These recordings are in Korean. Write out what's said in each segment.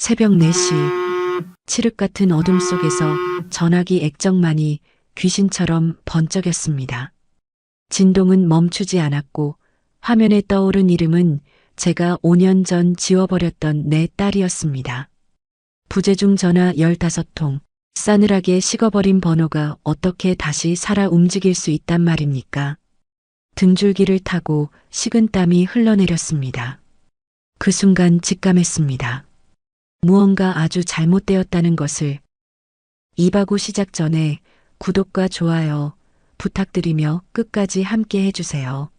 새벽 4시, 칠흑 같은 어둠 속에서 전화기 액정만이 귀신처럼 번쩍였습니다. 진동은 멈추지 않았고 화면에 떠오른 이름은 제가 5년 전 지워버렸던 내 딸이었습니다. 부재중 전화 15통, 싸늘하게 식어버린 번호가 어떻게 다시 살아 움직일 수 있단 말입니까? 등줄기를 타고 식은땀이 흘러내렸습니다. 그 순간 직감했습니다. 무언가 아주 잘못되었다는 것을. 이바구 시작 전에 구독과 좋아요 부탁드리며 끝까지 함께 해주세요.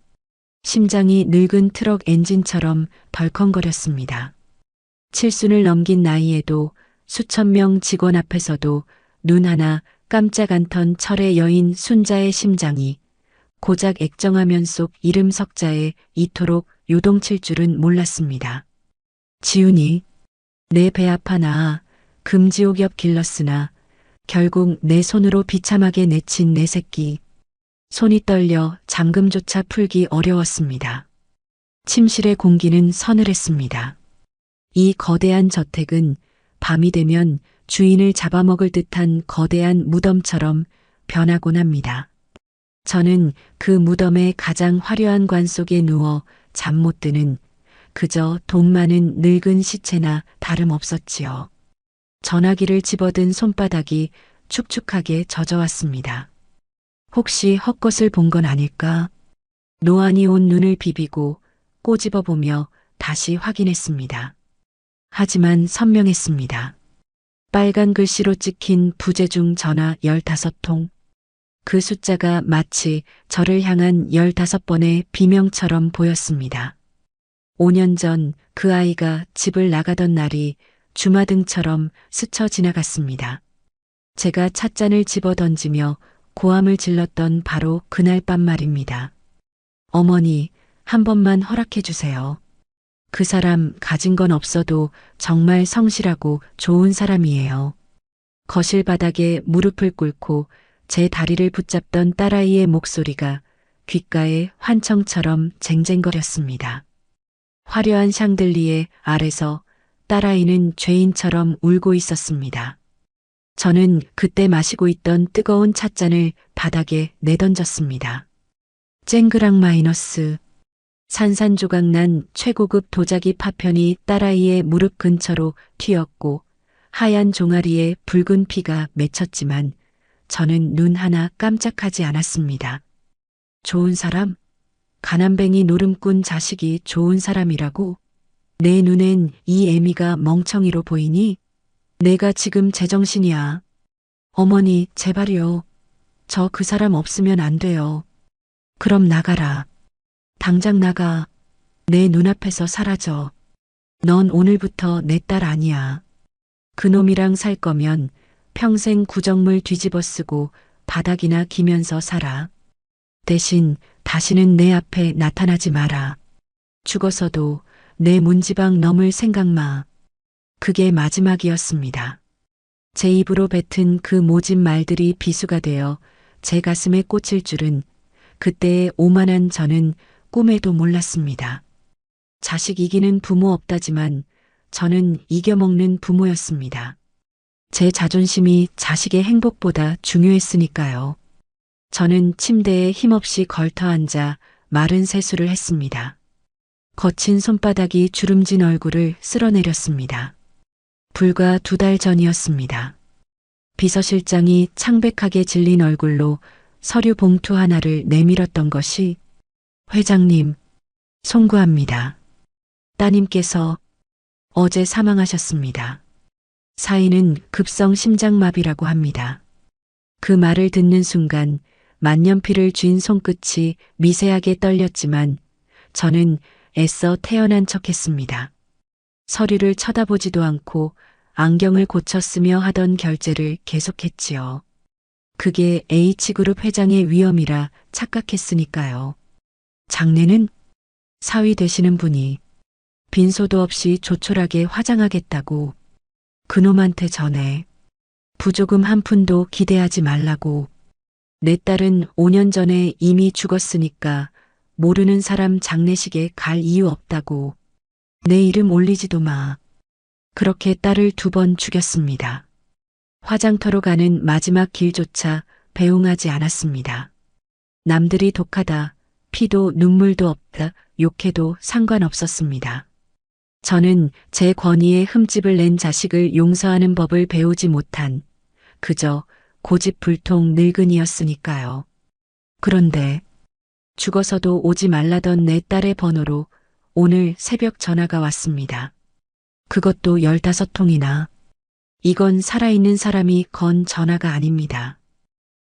심장이 늙은 트럭 엔진처럼 덜컹거렸습니다. 칠순을 넘긴 나이에도 수천 명 직원 앞에서도 눈 하나 깜짝 않던 철의 여인 순자의 심장이 고작 액정화면 속 이름 석자에 이토록 요동칠 줄은 몰랐습니다. 지훈이 내 배 아파 나아 금지옥 옆 길렀으나 결국 내 손으로 비참하게 내친 내 새끼. 손이 떨려 잠금조차 풀기 어려웠습니다. 침실의 공기는 서늘했습니다. 이 거대한 저택은 밤이 되면 주인을 잡아먹을 듯한 거대한 무덤처럼 변하곤 합니다. 저는 그 무덤의 가장 화려한 관 속에 누워 잠 못 드는 그저 돈 많은 늙은 시체나 다름없었지요. 전화기를 집어든 손바닥이 축축하게 젖어왔습니다. 혹시 헛것을 본 건 아닐까? 노안이 온 눈을 비비고 꼬집어보며 다시 확인했습니다. 하지만 선명했습니다. 빨간 글씨로 찍힌 부재중 전화 15통. 그 숫자가 마치 저를 향한 15번의 비명처럼 보였습니다. 5년 전 그 아이가 집을 나가던 날이 주마등처럼 스쳐 지나갔습니다. 제가 찻잔을 집어 던지며 고함을 질렀던 바로 그날 밤 말입니다. 어머니, 한 번만 허락해 주세요. 그 사람 가진 건 없어도 정말 성실하고 좋은 사람이에요. 거실 바닥에 무릎을 꿇고 제 다리를 붙잡던 딸아이의 목소리가 귓가에 환청처럼 쟁쟁거렸습니다. 화려한 샹들리에 아래서 딸아이는 죄인처럼 울고 있었습니다. 저는 그때 마시고 있던 뜨거운 찻잔을 바닥에 내던졌습니다. 쨍그랑 마이너스. 산산조각난 최고급 도자기 파편이 딸아이의 무릎 근처로 튀었고 하얀 종아리에 붉은 피가 맺혔지만 저는 눈 하나 깜짝하지 않았습니다. 좋은 사람? 가난뱅이 노름꾼 자식이 좋은 사람이라고? 내 눈엔 이 애미가 멍청이로 보이니? 내가 지금 제정신이야. 어머니, 제발요. 저 그 사람 없으면 안 돼요. 그럼 나가라. 당장 나가. 내 눈앞에서 사라져. 넌 오늘부터 내 딸 아니야. 그놈이랑 살 거면 평생 구정물 뒤집어 쓰고 바닥이나 기면서 살아. 대신 다시는 내 앞에 나타나지 마라. 죽어서도 내 문지방 넘을 생각 마. 그게 마지막이었습니다. 제 입으로 뱉은 그 모진 말들이 비수가 되어 제 가슴에 꽂힐 줄은 그때의 오만한 저는 꿈에도 몰랐습니다. 자식 이기는 부모 없다지만 저는 이겨먹는 부모였습니다. 제 자존심이 자식의 행복보다 중요했으니까요. 저는 침대에 힘없이 걸터앉아 마른 세수를 했습니다. 거친 손바닥이 주름진 얼굴을 쓸어내렸습니다. 불과 2달 전이었습니다. 비서실장이 창백하게 질린 얼굴로 서류 봉투 하나를 내밀었던 것이 회장님, 송구합니다. 따님께서 어제 사망하셨습니다. 사인은 급성 심장마비라고 합니다. 그 말을 듣는 순간 만년필을 쥔 손끝이 미세하게 떨렸지만 저는 애써 태어난 척했습니다. 서류를 쳐다보지도 않고 안경을 고쳐 쓰며 하던 결제를 계속했지요. 그게 H그룹 회장의 위험이라 착각했으니까요. 장래는 사위 되시는 분이 빈소도 없이 조촐하게 화장하겠다고 그놈한테 전해. 부조금 한 푼도 기대하지 말라고. 내 딸은 5년 전에 이미 죽었으니까 모르는 사람 장례식에 갈 이유 없다고. 내 이름 올리지도 마. 그렇게 딸을 2번 죽였습니다. 화장터로 가는 마지막 길조차 배웅하지 않았습니다. 남들이 독하다, 피도 눈물도 없다, 욕해도 상관없었습니다. 저는 제 권위에 흠집을 낸 자식을 용서하는 법을 배우지 못한 그저 고집불통 늙은이였으니까요. 그런데 죽어서도 오지 말라던 내 딸의 번호로 오늘 새벽 전화가 왔습니다. 그것도 15통이나. 이건 살아있는 사람이 건 전화가 아닙니다.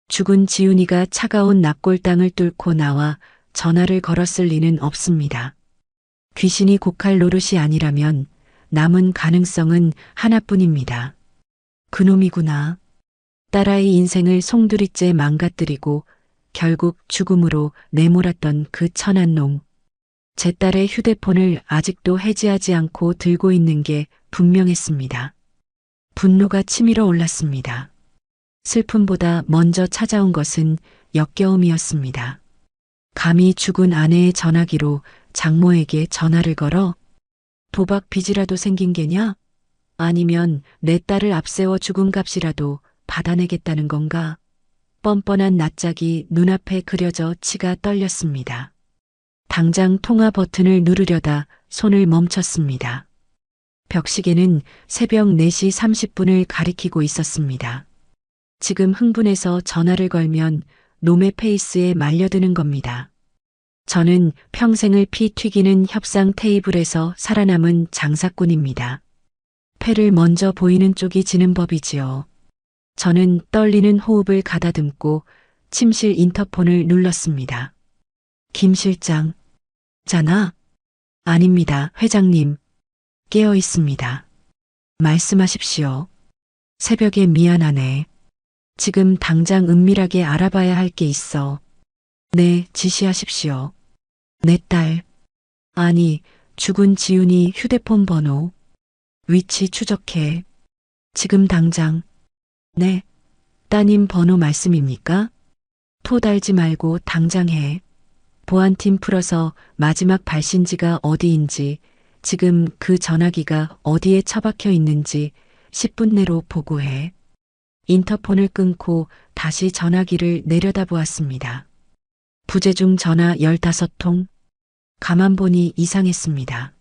죽은 지훈이가 차가운 납골당을 뚫고 나와 전화를 걸었을 리는 없습니다. 귀신이 곡할 노릇이 아니라면 남은 가능성은 하나뿐입니다. 그놈이구나. 딸아이 인생을 송두리째 망가뜨리고 결국 죽음으로 내몰았던 그 천한 놈. 제 딸의 휴대폰을 아직도 해지하지 않고 들고 있는 게 분명했습니다. 분노가 치밀어 올랐습니다. 슬픔보다 먼저 찾아온 것은 역겨움이었습니다. 감히 죽은 아내의 전화기로 장모에게 전화를 걸어? 도박 빚이라도 생긴 게냐? 아니면 내 딸을 앞세워 죽은 값이라도 받아내겠다는 건가? 뻔뻔한 낯짝이 눈앞에 그려져 치가 떨렸습니다. 당장 통화 버튼을 누르려다 손을 멈췄습니다. 벽시계는 새벽 4시 30분을 가리키고 있었습니다. 지금 흥분해서 전화를 걸면 놈의 페이스에 말려드는 겁니다. 저는 평생을 피 튀기는 협상 테이블에서 살아남은 장사꾼입니다. 패를 먼저 보이는 쪽이 지는 법이지요. 저는 떨리는 호흡을 가다듬고 침실 인터폰을 눌렀습니다. 김 실장. 자나? 아닙니다, 회장님. 깨어 있습니다. 말씀하십시오. 새벽에 미안하네. 지금 당장 은밀하게 알아봐야 할 게 있어. 네, 지시하십시오. 내 딸. 아니, 죽은 지훈이 휴대폰 번호. 위치 추적해. 지금 당장. 네. 따님 번호 말씀입니까? 토 달지 말고 당장 해. 보안팀 풀어서 마지막 발신지가 어디인지, 지금 그 전화기가 어디에 처박혀 있는지 10분 내로 보고해. 인터폰을 끊고 다시 전화기를 내려다보았습니다. 부재중 전화 15통. 가만 보니 이상했습니다.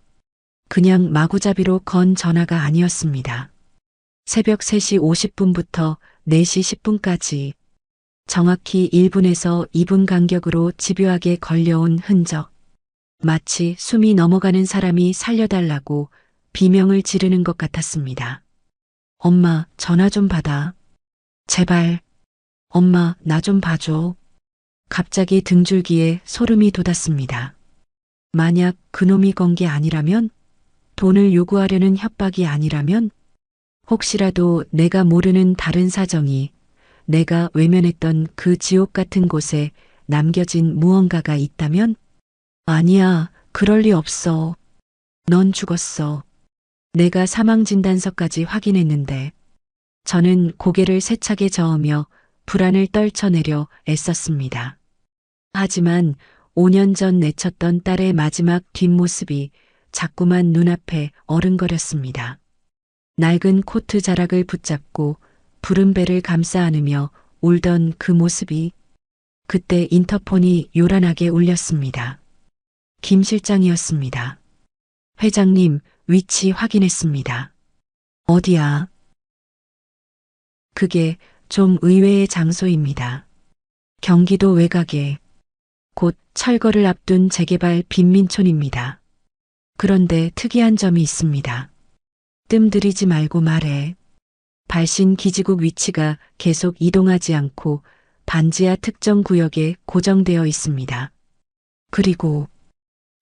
그냥 마구잡이로 건 전화가 아니었습니다. 새벽 3시 50분부터 4시 10분까지 정확히 1분에서 2분 간격으로 집요하게 걸려온 흔적. 마치 숨이 넘어가는 사람이 살려달라고 비명을 지르는 것 같았습니다. 엄마, 전화 좀 받아. 제발. 엄마, 나 좀 봐줘. 갑자기 등줄기에 소름이 돋았습니다. 만약 그놈이 건 게 아니라면? 돈을 요구하려는 협박이 아니라면? 혹시라도 내가 모르는 다른 사정이, 내가 외면했던 그 지옥 같은 곳에 남겨진 무언가가 있다면? 아니야, 그럴 리 없어. 넌 죽었어. 내가 사망진단서까지 확인했는데. 저는 고개를 세차게 저으며 불안을 떨쳐내려 애썼습니다. 하지만 5년 전 내쳤던 딸의 마지막 뒷모습이 자꾸만 눈앞에 어른거렸습니다. 낡은 코트 자락을 붙잡고 푸른 배를 감싸 안으며 울던 그 모습이. 그때 인터폰이 요란하게 울렸습니다. 김 실장이었습니다. 회장님, 위치 확인했습니다. 어디야? 그게 좀 의외의 장소입니다. 경기도 외곽에 곧 철거를 앞둔 재개발 빈민촌입니다. 그런데 특이한 점이 있습니다. 뜸들이지 말고 말해. 발신 기지국 위치가 계속 이동하지 않고 반지하 특정 구역에 고정되어 있습니다. 그리고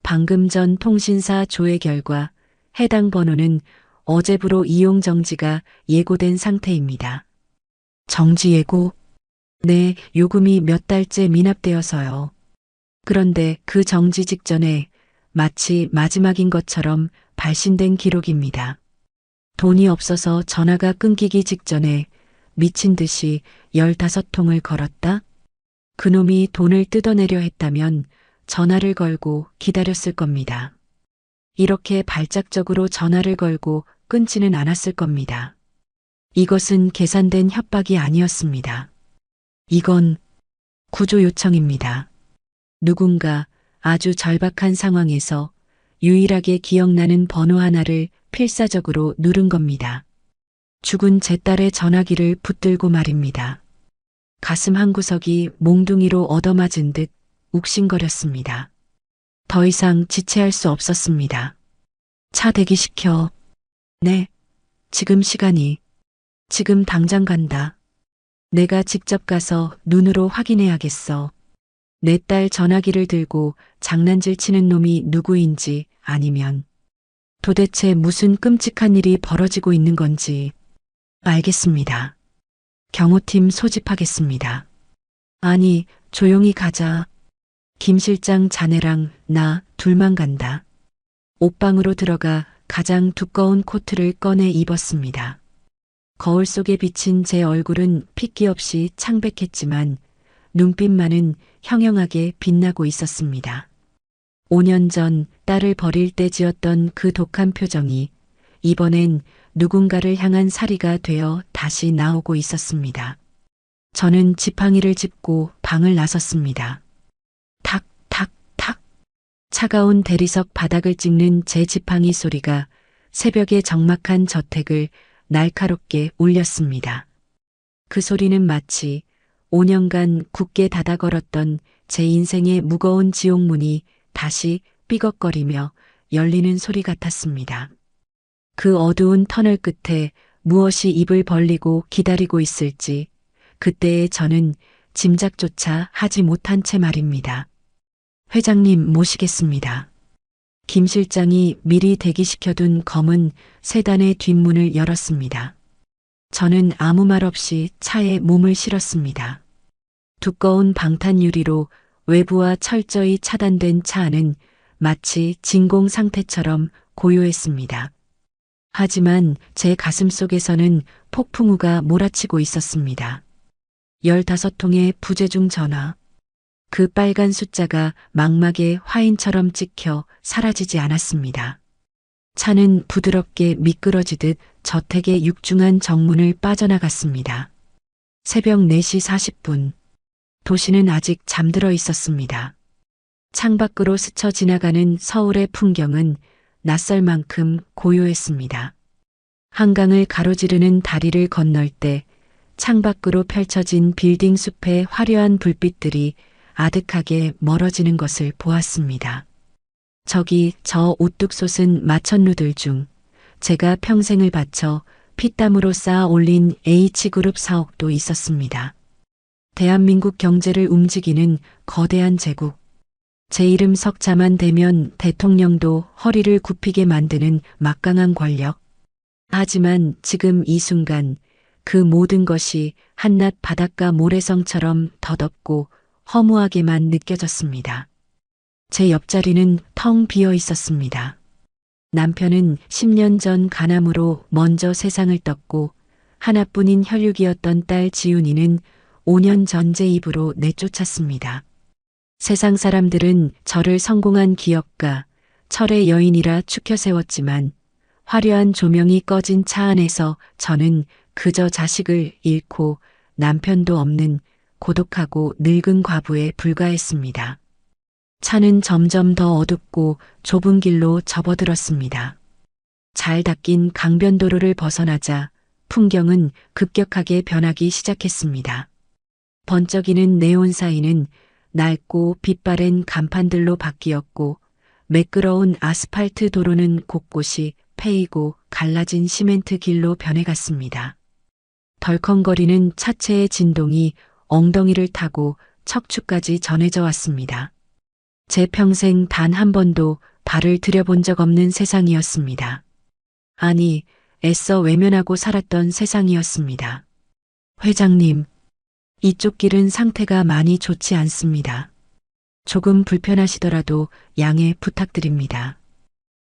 방금 전 통신사 조회 결과 해당 번호는 어제부로 이용 정지가 예고된 상태입니다. 정지 예고? 네, 요금이 몇 달째 미납되어서요. 그런데 그 정지 직전에 마치 마지막인 것처럼 발신된 기록입니다. 돈이 없어서 전화가 끊기기 직전에 미친 듯이 15통을 걸었다? 그놈이 돈을 뜯어내려 했다면 전화를 걸고 기다렸을 겁니다. 이렇게 발작적으로 전화를 걸고 끊지는 않았을 겁니다. 이것은 계산된 협박이 아니었습니다. 이건 구조 요청입니다. 누군가 아주 절박한 상황에서 유일하게 기억나는 번호 하나를 필사적으로 누른 겁니다. 죽은 제 딸의 전화기를 붙들고 말입니다. 가슴 한구석이 몽둥이로 얻어맞은 듯 욱신거렸습니다. 더 이상 지체할 수 없었습니다. 차 대기시켜. 네, 지금 시간이. 지금 당장 간다. 내가 직접 가서 눈으로 확인해야겠어. 내 딸 전화기를 들고 장난질 치는 놈이 누구인지 아니면 도대체 무슨 끔찍한 일이 벌어지고 있는 건지. 알겠습니다. 경호팀 소집하겠습니다. 아니, 조용히 가자. 김 실장 자네랑 나 둘만 간다. 옷방으로 들어가 가장 두꺼운 코트를 꺼내 입었습니다. 거울 속에 비친 제 얼굴은 핏기 없이 창백했지만 눈빛만은 형형하게 빛나고 있었습니다. 5년 전 딸을 버릴 때 지었던 그 독한 표정이 이번엔 누군가를 향한 살이가 되어 다시 나오고 있었습니다. 저는 지팡이를 짚고 방을 나섰습니다. 탁, 탁, 탁. 차가운 대리석 바닥을 찍는 제 지팡이 소리가 새벽의 적막한 저택을 날카롭게 울렸습니다. 그 소리는 마치 5년간 굳게 닫아 걸었던 제 인생의 무거운 지옥문이 다시 삐걱거리며 열리는 소리 같았습니다. 그 어두운 터널 끝에 무엇이 입을 벌리고 기다리고 있을지 그때의 저는 짐작조차 하지 못한 채 말입니다. 회장님 모시겠습니다. 김 실장이 미리 대기시켜둔 검은 세단의 뒷문을 열었습니다. 저는 아무 말 없이 차에 몸을 실었습니다. 두꺼운 방탄 유리로 외부와 철저히 차단된 차 안은 마치 진공 상태처럼 고요했습니다. 하지만 제 가슴 속에서는 폭풍우가 몰아치고 있었습니다. 15통의 부재중 전화. 그 빨간 숫자가 망막에 화인처럼 찍혀 사라지지 않았습니다. 차는 부드럽게 미끄러지듯 저택의 육중한 정문을 빠져나갔습니다. 새벽 4시 40분. 도시는 아직 잠들어 있었습니다. 창밖으로 스쳐 지나가는 서울의 풍경은 낯설 만큼 고요했습니다. 한강을 가로지르는 다리를 건널 때 창밖으로 펼쳐진 빌딩 숲의 화려한 불빛들이 아득하게 멀어지는 것을 보았습니다. 저기 저 우뚝 솟은 마천루들 중 제가 평생을 바쳐 피땀으로 쌓아 올린 H그룹 사옥도 있었습니다. 대한민국 경제를 움직이는 거대한 제국. 제 이름 석자만 되면 대통령도 허리를 굽히게 만드는 막강한 권력. 하지만 지금 이 순간 그 모든 것이 한낱 바닷가 모래성처럼 더덥고 허무하게만 느껴졌습니다. 제 옆자리는 텅 비어 있었습니다. 남편은 10년 전 간암으로 먼저 세상을 떴고 하나뿐인 혈육이었던 딸 지훈이는 5년 전 제 입으로 내쫓았습니다. 세상 사람들은 저를 성공한 기업가, 철의 여인이라 추켜 세웠지만 화려한 조명이 꺼진 차 안에서 저는 그저 자식을 잃고 남편도 없는 고독하고 늙은 과부에 불과했습니다. 차는 점점 더 어둡고 좁은 길로 접어들었습니다. 잘 닦인 강변도로를 벗어나자 풍경은 급격하게 변하기 시작했습니다. 번쩍이는 네온 사이는 낡고 빛바랜 간판들로 바뀌었고 매끄러운 아스팔트 도로는 곳곳이 패이고 갈라진 시멘트 길로 변해갔습니다. 덜컹거리는 차체의 진동이 엉덩이를 타고 척추까지 전해져 왔습니다. 제 평생 단 한 번도 발을 들여본 적 없는 세상이었습니다. 아니, 애써 외면하고 살았던 세상이었습니다. 회장님, 이쪽 길은 상태가 많이 좋지 않습니다. 조금 불편하시더라도 양해 부탁드립니다.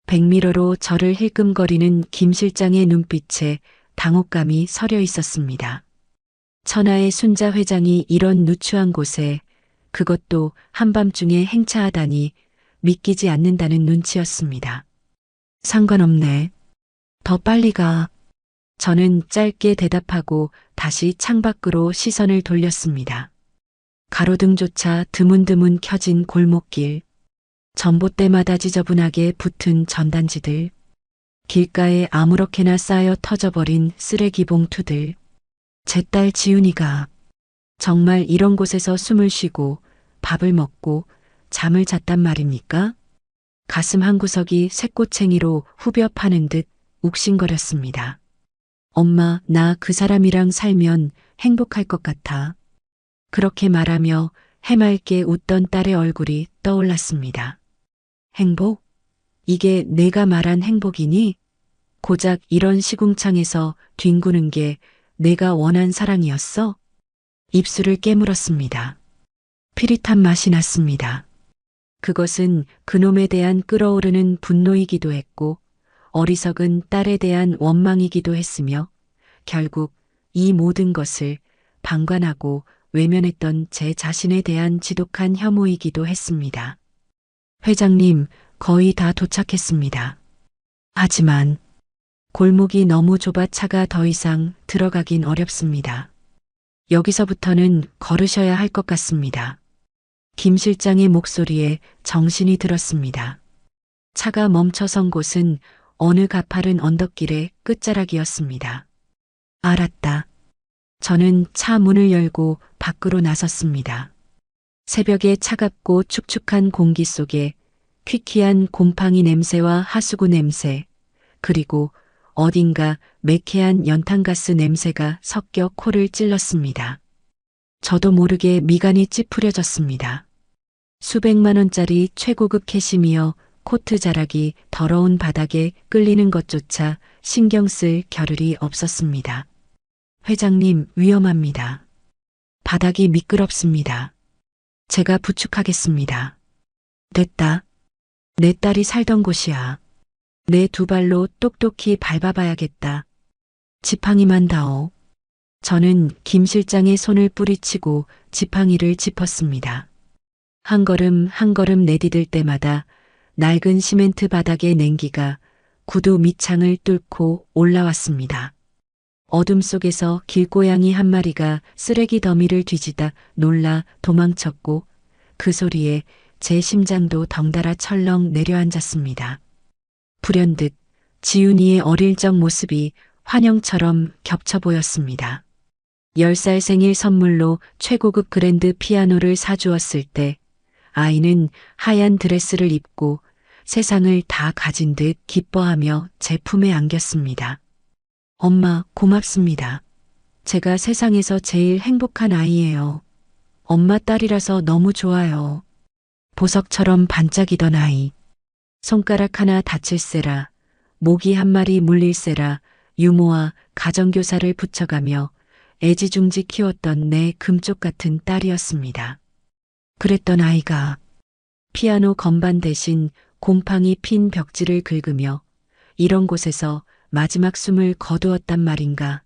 백미러로 저를 힐끔거리는 김 실장의 눈빛에 당혹감이 서려 있었습니다. 천하의 순자 회장이 이런 누추한 곳에 그것도 한밤중에 행차하다니 믿기지 않는다는 눈치였습니다. 상관없네. 더 빨리 가. 저는 짧게 대답하고 다시 창밖으로 시선을 돌렸습니다. 가로등조차 드문드문 켜진 골목길, 전봇대마다 지저분하게 붙은 전단지들, 길가에 아무렇게나 쌓여 터져버린 쓰레기 봉투들. 제 딸 지훈이가 정말 이런 곳에서 숨을 쉬고 밥을 먹고 잠을 잤단 말입니까? 가슴 한구석이 새꼬챙이로 후벼 파는 듯 욱신거렸습니다. 엄마, 나 그 사람이랑 살면 행복할 것 같아. 그렇게 말하며 해맑게 웃던 딸의 얼굴이 떠올랐습니다. 행복? 이게 내가 말한 행복이니? 고작 이런 시궁창에서 뒹구는 게 내가 원한 사랑이었어? 입술을 깨물었습니다. 피릿한 맛이 났습니다. 그것은 그놈에 대한 끓어오르는 분노이기도 했고 어리석은 딸에 대한 원망이기도 했으며 결국 이 모든 것을 방관하고 외면했던 제 자신에 대한 지독한 혐오이기도 했습니다. 회장님, 거의 다 도착했습니다. 하지만 골목이 너무 좁아 차가 더 이상 들어가긴 어렵습니다. 여기서부터는 걸으셔야 할 것 같습니다. 김 실장의 목소리에 정신이 들었습니다. 차가 멈춰선 곳은 어느 가파른 언덕길의 끝자락이었습니다. 알았다. 저는 차 문을 열고 밖으로 나섰습니다. 새벽의 차갑고 축축한 공기 속에 퀴퀴한 곰팡이 냄새와 하수구 냄새, 그리고 어딘가 매캐한 연탄가스 냄새가 섞여 코를 찔렀습니다. 저도 모르게 미간이 찌푸려졌습니다. 수백만 원짜리 최고급 캐시미어 코트 자락이 더러운 바닥에 끌리는 것조차 신경 쓸 겨를이 없었습니다. 회장님, 위험합니다. 바닥이 미끄럽습니다. 제가 부축하겠습니다. 됐다. 내 딸이 살던 곳이야. 내 두 발로 똑똑히 밟아봐야겠다. 지팡이만 다오. 저는 김 실장의 손을 뿌리치고 지팡이를 짚었습니다. 한 걸음 한 걸음 내디딜 때마다 낡은 시멘트 바닥의 냉기가 구두 밑창을 뚫고 올라왔습니다. 어둠 속에서 길고양이 한 마리가 쓰레기 더미를 뒤지다 놀라 도망쳤고 그 소리에 제 심장도 덩달아 철렁 내려앉았습니다. 불현듯 지훈이의 어릴 적 모습이 환영처럼 겹쳐 보였습니다. 10살 생일 선물로 최고급 그랜드 피아노를 사주었을 때 아이는 하얀 드레스를 입고 세상을 다 가진 듯 기뻐하며 제 품에 안겼습니다. 엄마, 고맙습니다. 제가 세상에서 제일 행복한 아이예요. 엄마 딸이라서 너무 좋아요. 보석처럼 반짝이던 아이. 손가락 하나 다칠세라, 모기 한 마리 물릴세라 유모와 가정교사를 붙여가며 애지중지 키웠던 내 금쪽 같은 딸이었습니다. 그랬던 아이가 피아노 건반 대신 곰팡이 핀 벽지를 긁으며 이런 곳에서 마지막 숨을 거두었단 말인가.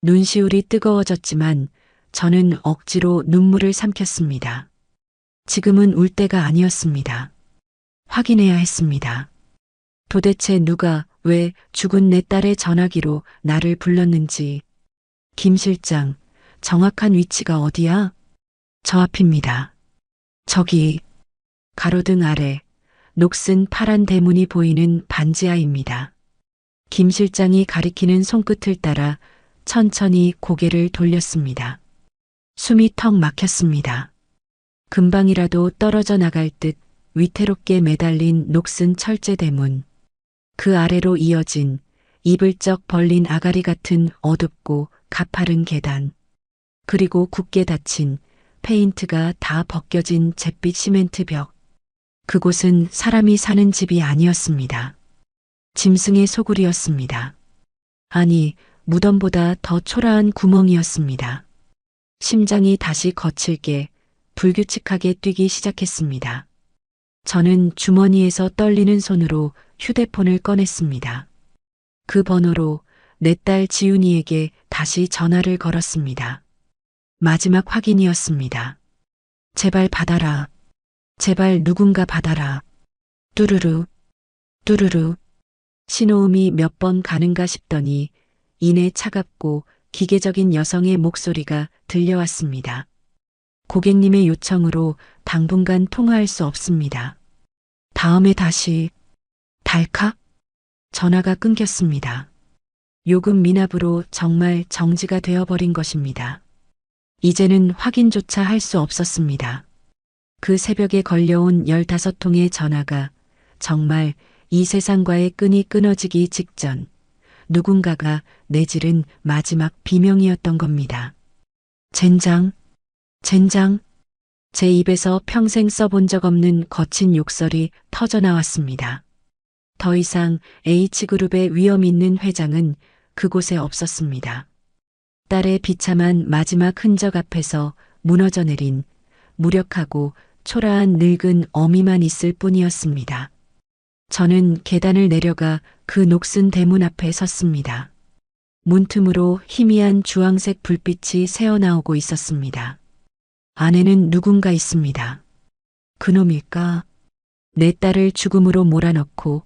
눈시울이 뜨거워졌지만 저는 억지로 눈물을 삼켰습니다. 지금은 울 때가 아니었습니다. 확인해야 했습니다. 도대체 누가 왜 죽은 내 딸의 전화기로 나를 불렀는지. 김 실장, 정확한 위치가 어디야? 저 앞입니다. 저기, 가로등 아래, 녹슨 파란 대문이 보이는 반지하입니다. 김 실장이 가리키는 손끝을 따라 천천히 고개를 돌렸습니다. 숨이 턱 막혔습니다. 금방이라도 떨어져 나갈 듯 위태롭게 매달린 녹슨 철제 대문. 그 아래로 이어진 이불쩍 벌린 아가리 같은 어둡고 가파른 계단. 그리고 굳게 닫힌 페인트가 다 벗겨진 잿빛 시멘트 벽. 그곳은 사람이 사는 집이 아니었습니다. 짐승의 소굴이었습니다. 아니, 무덤보다 더 초라한 구멍이었습니다. 심장이 다시 거칠게 불규칙하게 뛰기 시작했습니다. 저는 주머니에서 떨리는 손으로 휴대폰을 꺼냈습니다. 그 번호로 내 딸 지훈이에게 다시 전화를 걸었습니다. 마지막 확인이었습니다. 제발 받아라. 제발 누군가 받아라. 뚜루루, 뚜루루. 신호음이 몇 번 가는가 싶더니 이내 차갑고 기계적인 여성의 목소리가 들려왔습니다. 고객님의 요청으로 당분간 통화할 수 없습니다. 다음에 다시. 달칵? 전화가 끊겼습니다. 요금 미납으로 정말 정지가 되어버린 것입니다. 이제는 확인조차 할 수 없었습니다. 그 새벽에 걸려온 15통의 전화가 정말 이 세상과의 끈이 끊어지기 직전 누군가가 내지른 마지막 비명이었던 겁니다. 젠장, 젠장. 제 입에서 평생 써본 적 없는 거친 욕설이 터져나왔습니다. 더 이상 H그룹의 위험 있는 회장은 그곳에 없었습니다. 딸의 비참한 마지막 흔적 앞에서 무너져 내린 무력하고 초라한 늙은 어미만 있을 뿐이었습니다. 저는 계단을 내려가 그 녹슨 대문 앞에 섰습니다. 문틈으로 희미한 주황색 불빛이 새어나오고 있었습니다. 안에는 누군가 있습니다. 그놈일까? 내 딸을 죽음으로 몰아넣고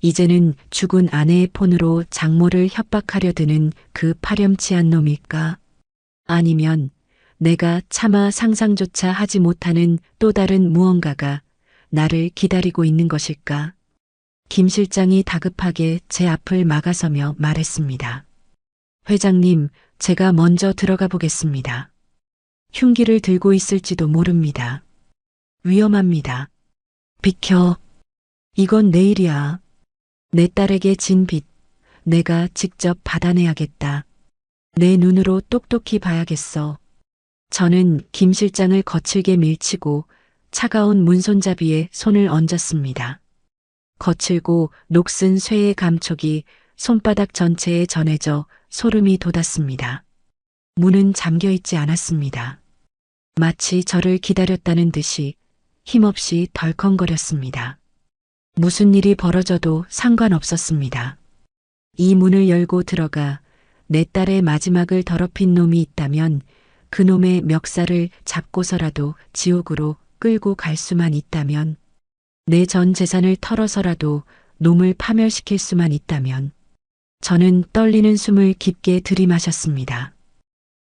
이제는 죽은 아내의 폰으로 장모를 협박하려 드는 그 파렴치한 놈일까? 아니면 내가 차마 상상조차 하지 못하는 또 다른 무언가가 나를 기다리고 있는 것일까? 김 실장이 다급하게 제 앞을 막아서며 말했습니다. 회장님, 제가 먼저 들어가 보겠습니다. 흉기를 들고 있을지도 모릅니다. 위험합니다. 비켜. 이건 내 일이야. 내 딸에게 진 빚, 내가 직접 받아내야겠다. 내 눈으로 똑똑히 봐야겠어. 저는 김 실장을 거칠게 밀치고 차가운 문손잡이에 손을 얹었습니다. 거칠고 녹슨 쇠의 감촉이 손바닥 전체에 전해져 소름이 돋았습니다. 문은 잠겨 있지 않았습니다. 마치 저를 기다렸다는 듯이 힘없이 덜컹거렸습니다. 무슨 일이 벌어져도 상관없었습니다. 이 문을 열고 들어가 내 딸의 마지막을 더럽힌 놈이 있다면 그 놈의 멱살을 잡고서라도 지옥으로 끌고 갈 수만 있다면, 내 전 재산을 털어서라도 놈을 파멸시킬 수만 있다면, 저는 떨리는 숨을 깊게 들이마셨습니다.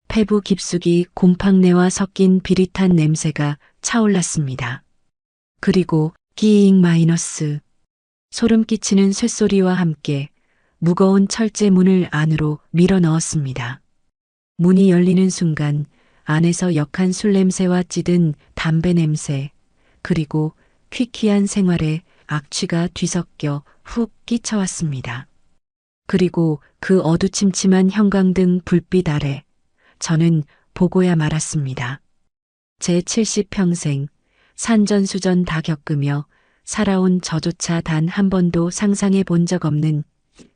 폐부 깊숙이 곰팡내와 섞인 비릿한 냄새가 차올랐습니다. 그리고 끼잉 마이너스. 소름 끼치는 쇳소리와 함께 무거운 철제 문을 안으로 밀어 넣었습니다. 문이 열리는 순간 안에서 역한 술 냄새와 찌든 담배 냄새, 그리고 퀴퀴한 생활에 악취가 뒤섞여 훅 끼쳐왔습니다. 그리고 그 어두침침한 형광등 불빛 아래 저는 보고야 말았습니다. 제 70평생 산전수전 다 겪으며 살아온 저조차 단 한 번도 상상해 본 적 없는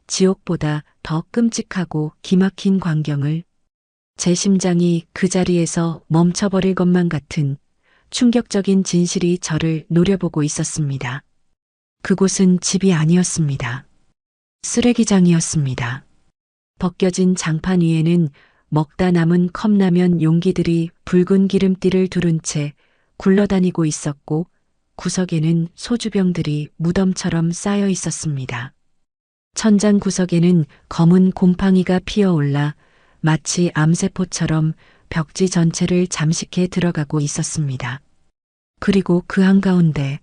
지옥보다 더 끔찍하고 기막힌 광경을, 제 심장이 그 자리에서 멈춰버릴 것만 같은 충격적인 진실이 저를 노려보고 있었습니다. 그곳은 집이 아니었습니다. 쓰레기장이었습니다. 벗겨진 장판 위에는 먹다 남은 컵라면 용기들이 붉은 기름띠를 두른 채 굴러다니고 있었고, 구석에는 소주병들이 무덤처럼 쌓여 있었습니다. 천장 구석에는 검은 곰팡이가 피어올라 마치 암세포처럼 벽지 전체를 잠식해 들어가고 있었습니다. 그리고 그 한가운데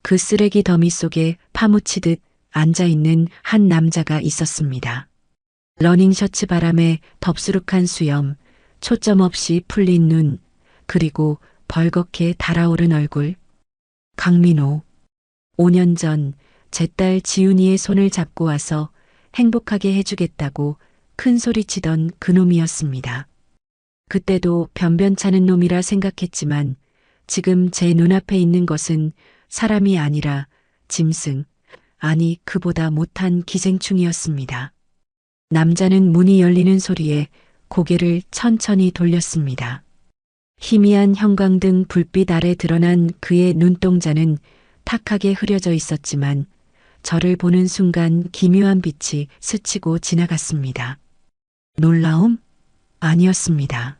그 쓰레기 더미 속에 파묻히듯 앉아있는 한 남자가 있었습니다. 러닝셔츠 바람에 덥수룩한 수염, 초점 없이 풀린 눈, 그리고 벌겋게 달아오른 얼굴. 강민호. 5년 전 제 딸 지훈이의 손을 잡고 와서 행복하게 해주겠다고 큰 소리치던 그놈이었습니다. 그때도 변변찮은 놈이라 생각했지만 지금 제 눈앞에 있는 것은 사람이 아니라 짐승, 아니 그보다 못한 기생충이었습니다. 남자는 문이 열리는 소리에 고개를 천천히 돌렸습니다. 희미한 형광등 불빛 아래 드러난 그의 눈동자는 탁하게 흐려져 있었지만 저를 보는 순간 기묘한 빛이 스치고 지나갔습니다. 놀라움? 아니었습니다.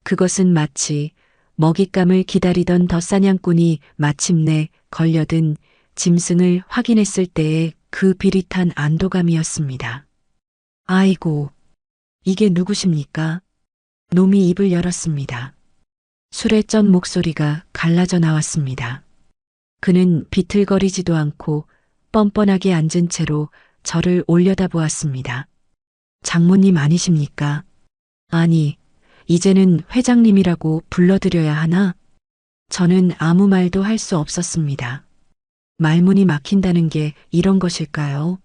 그것은 마치 먹잇감을 기다리던 더 사냥꾼이 마침내 걸려든 짐승을 확인했을 때의 그 비릿한 안도감이었습니다. 아이고, 이게 누구십니까? 놈이 입을 열었습니다. 술에 쩐 목소리가 갈라져 나왔습니다. 그는 비틀거리지도 않고 뻔뻔하게 앉은 채로 저를 올려다보았습니다. 장모님 아니십니까? 아니, 이제는 회장님이라고 불러드려야 하나? 저는 아무 말도 할 수 없었습니다. 말문이 막힌다는 게 이런 것일까요?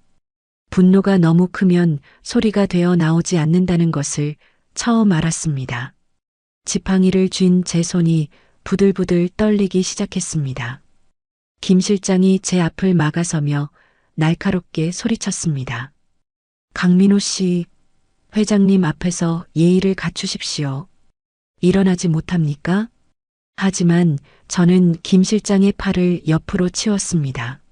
분노가 너무 크면 소리가 되어 나오지 않는다는 것을 처음 알았습니다. 지팡이를 쥔 제 손이 부들부들 떨리기 시작했습니다. 김 실장이 제 앞을 막아서며 날카롭게 소리쳤습니다. 강민호 씨, 회장님 앞에서 예의를 갖추십시오. 일어나지 못합니까? 하지만 저는 김 실장의 팔을 옆으로 치웠습니다.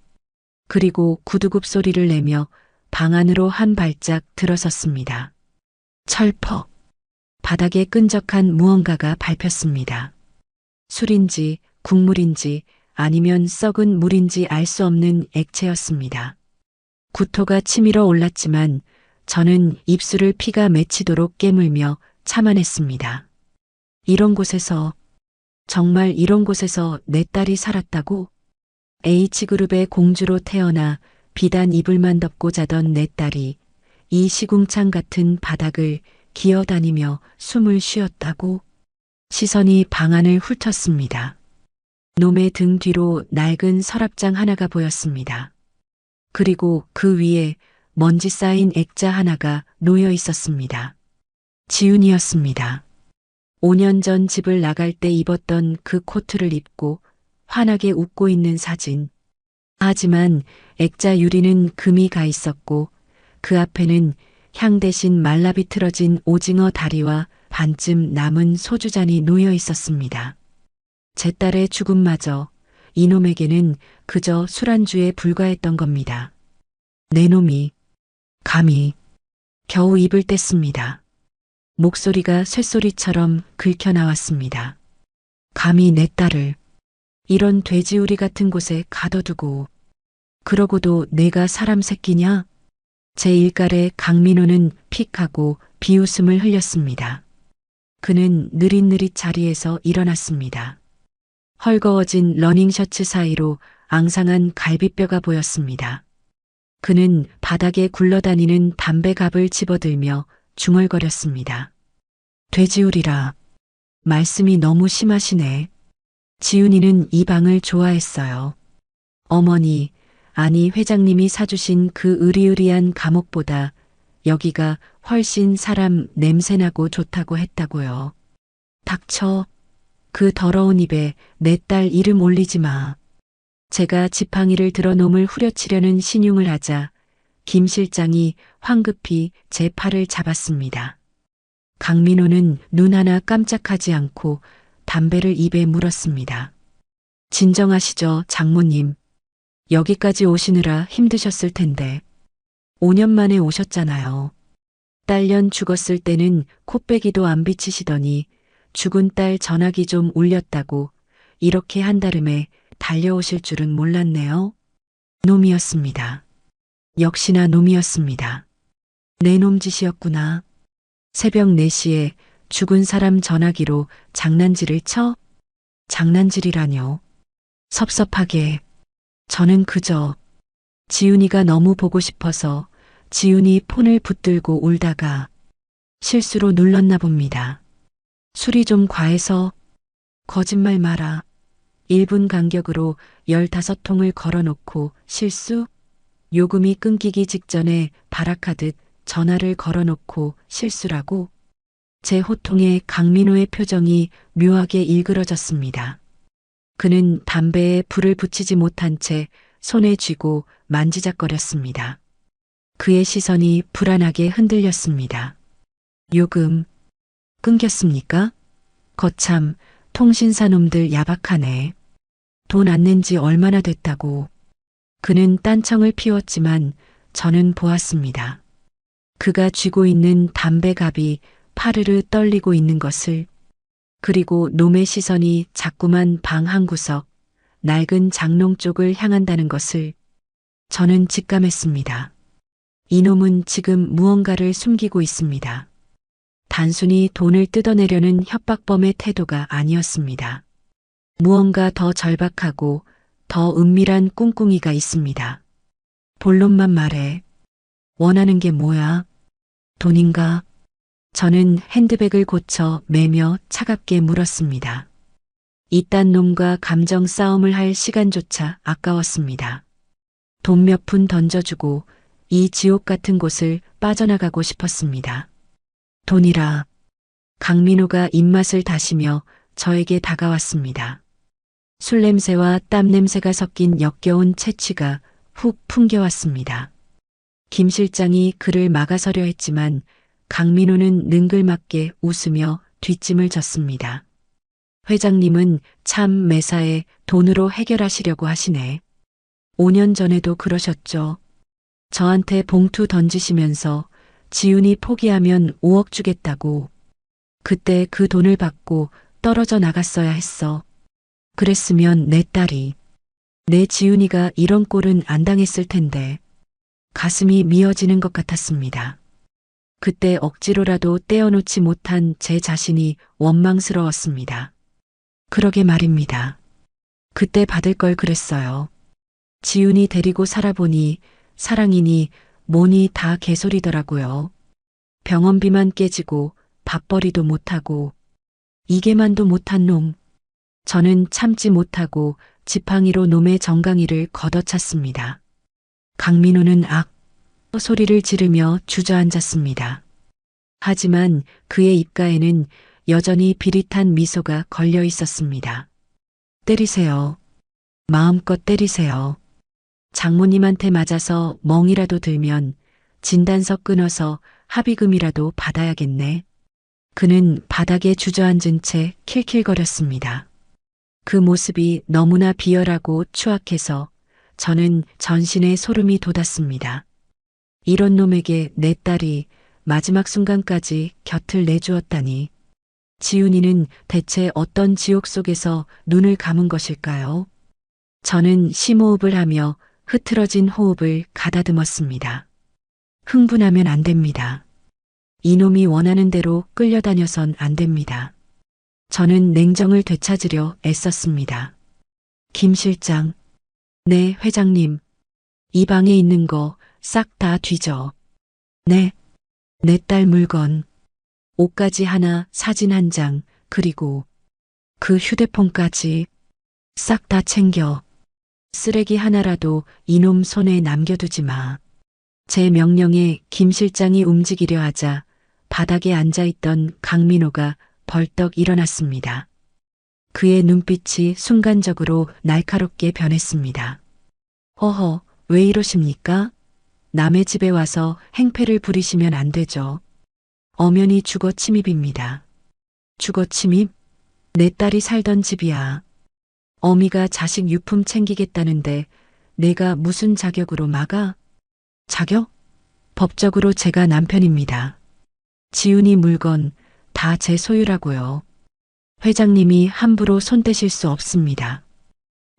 그리고 구두굽 소리를 내며 방 안으로 한 발짝 들어섰습니다. 철퍽. 바닥에 끈적한 무언가가 밟혔습니다. 술인지 국물인지 아니면 썩은 물인지 알 수 없는 액체였습니다. 구토가 치밀어 올랐지만 저는 입술을 피가 맺히도록 깨물며 참아냈습니다. 이런 곳에서, 정말 이런 곳에서 내 딸이 살았다고? H그룹의 공주로 태어나 비단 이불만 덮고 자던 내 딸이 이 시궁창 같은 바닥을 기어다니며 숨을 쉬었다고? 시선이 방 안을 훑었습니다. 놈의 등 뒤로 낡은 서랍장 하나가 보였습니다. 그리고 그 위에 먼지 쌓인 액자 하나가 놓여 있었습니다. 지훈이었습니다. 5년 전 집을 나갈 때 입었던 그 코트를 입고 환하게 웃고 있는 사진. 하지만 액자 유리는 금이 가 있었고 그 앞에는 향 대신 말라비틀어진 오징어 다리와 반쯤 남은 소주잔이 놓여 있었습니다. 제 딸의 죽음마저 이놈에게는 그저 술안주에 불과했던 겁니다. 내 놈이 감히 겨우 입을 뗐습니다. 목소리가 쇳소리처럼 긁혀 나왔습니다. 감히 내 딸을 이런 돼지우리 같은 곳에 가둬두고 그러고도 내가 사람 새끼냐? 제 일갈에 강민호는 픽하고 비웃음을 흘렸습니다. 그는 느릿느릿 자리에서 일어났습니다. 헐거워진 러닝셔츠 사이로 앙상한 갈비뼈가 보였습니다. 그는 바닥에 굴러다니는 담배갑을 집어들며 중얼거렸습니다. 돼지우리라. 말씀이 너무 심하시네. 지훈이는 이 방을 좋아했어요. 어머니, 아니 회장님이 사주신 그 으리으리한 감옥보다 여기가 훨씬 사람 냄새나고 좋다고 했다고요. 닥쳐. 그 더러운 입에 내 딸 이름 올리지 마. 제가 지팡이를 들어 놈을 후려치려는 신용을 하자 김 실장이 황급히 제 팔을 잡았습니다. 강민호는 눈 하나 깜짝하지 않고 담배를 입에 물었습니다. 진정하시죠, 장모님. 여기까지 오시느라 힘드셨을 텐데. 5년 만에 오셨잖아요. 딸년 죽었을 때는 콧배기도 안 비치시더니 죽은 딸 전화기 좀 울렸다고 이렇게 한달음에 달려오실 줄은 몰랐네요. 놈이었습니다. 역시나 놈이었습니다. 내 놈짓이었구나. 새벽 4시에 죽은 사람 전화기로 장난질을 쳐? 장난질이라뇨. 섭섭하게. 저는 그저 지훈이가 너무 보고 싶어서 지훈이 폰을 붙들고 울다가 실수로 눌렀나 봅니다. 술이 좀 과해서. 거짓말 마라. 1분 간격으로 15통을 걸어놓고 실수? 요금이 끊기기 직전에 발악하듯 전화를 걸어놓고 실수라고? 제 호통에 강민호의 표정이 묘하게 일그러졌습니다. 그는 담배에 불을 붙이지 못한 채 손에 쥐고 만지작거렸습니다. 그의 시선이 불안하게 흔들렸습니다. 요금 끊겼습니까? 거참 통신사 놈들 야박하네. 돈 안 낸 지 얼마나 됐다고. 그는 딴청을 피웠지만 저는 보았습니다. 그가 쥐고 있는 담배갑이 파르르 떨리고 있는 것을. 그리고 놈의 시선이 자꾸만 방 한 구석, 낡은 장롱 쪽을 향한다는 것을 저는 직감했습니다. 이놈은 지금 무언가를 숨기고 있습니다. 단순히 돈을 뜯어내려는 협박범의 태도가 아니었습니다. 무언가 더 절박하고 더 은밀한 꿍꿍이가 있습니다. 본론만 말해. 원하는 게 뭐야? 돈인가? 저는 핸드백을 고쳐 매며 차갑게 물었습니다. 이딴 놈과 감정 싸움을 할 시간조차 아까웠습니다. 돈 몇 푼 던져주고 이 지옥 같은 곳을 빠져나가고 싶었습니다. 돈이라. 강민호가 입맛을 다시며 저에게 다가왔습니다. 술 냄새와 땀 냄새가 섞인 역겨운 채취가 훅 풍겨왔습니다. 김 실장이 그를 막아서려 했지만 강민호는 능글맞게 웃으며 뒷짐을 졌습니다. 회장님은 참 매사에 돈으로 해결하시려고 하시네. 5년 전에도 그러셨죠. 저한테 봉투 던지시면서 지훈이 포기하면 5억 주겠다고. 그때 그 돈을 받고 떨어져 나갔어야 했어. 그랬으면 내 딸이, 내 지훈이가 이런 꼴은 안 당했을 텐데. 가슴이 미어지는 것 같았습니다. 그때 억지로라도 떼어놓지 못한 제 자신이 원망스러웠습니다. 그러게 말입니다. 그때 받을 걸 그랬어요. 지훈이 데리고 살아보니 사랑이니 뭐니 다 개소리더라고요. 병원비만 깨지고 밥벌이도 못하고 이게만도 못한 놈. 저는 참지 못하고 지팡이로 놈의 정강이를 걷어찼습니다. 강민호는 소리를 지르며 주저앉았습니다. 하지만 그의 입가에는 여전히 비릿한 미소가 걸려 있었습니다. 때리세요. 마음껏 때리세요. 장모님한테 맞아서 멍이라도 들면 진단서 끊어서 합의금이라도 받아야겠네. 그는 바닥에 주저앉은 채 킬킬거렸습니다. 그 모습이 너무나 비열하고 추악해서 저는 전신에 소름이 돋았습니다. 이런 놈에게 내 딸이 마지막 순간까지 곁을 내주었다니. 지훈이는 대체 어떤 지옥 속에서 눈을 감은 것일까요? 저는 심호흡을 하며 흐트러진 호흡을 가다듬었습니다. 흥분하면 안 됩니다. 이놈이 원하는 대로 끌려다녀선 안 됩니다. 저는 냉정을 되찾으려 애썼습니다. 김 실장. 네, 회장님. 이 방에 있는 거 싹 다 뒤져. 네. 내 딸 물건. 옷가지 하나, 사진 한 장, 그리고 그 휴대폰까지 싹 다 챙겨. 쓰레기 하나라도 이놈 손에 남겨두지 마. 제 명령에 김 실장이 움직이려 하자 바닥에 앉아있던 강민호가 벌떡 일어났습니다. 그의 눈빛이 순간적으로 날카롭게 변했습니다. 허허, 왜 이러십니까? 남의 집에 와서 행패를 부리시면 안 되죠. 엄연히 주거 침입입니다. 주거 침입? 내 딸이 살던 집이야. 어미가 자식 유품 챙기겠다는데 내가 무슨 자격으로 막아? 자격? 법적으로 제가 남편입니다. 지훈이 물건 다 제 소유라고요. 회장님이 함부로 손대실 수 없습니다.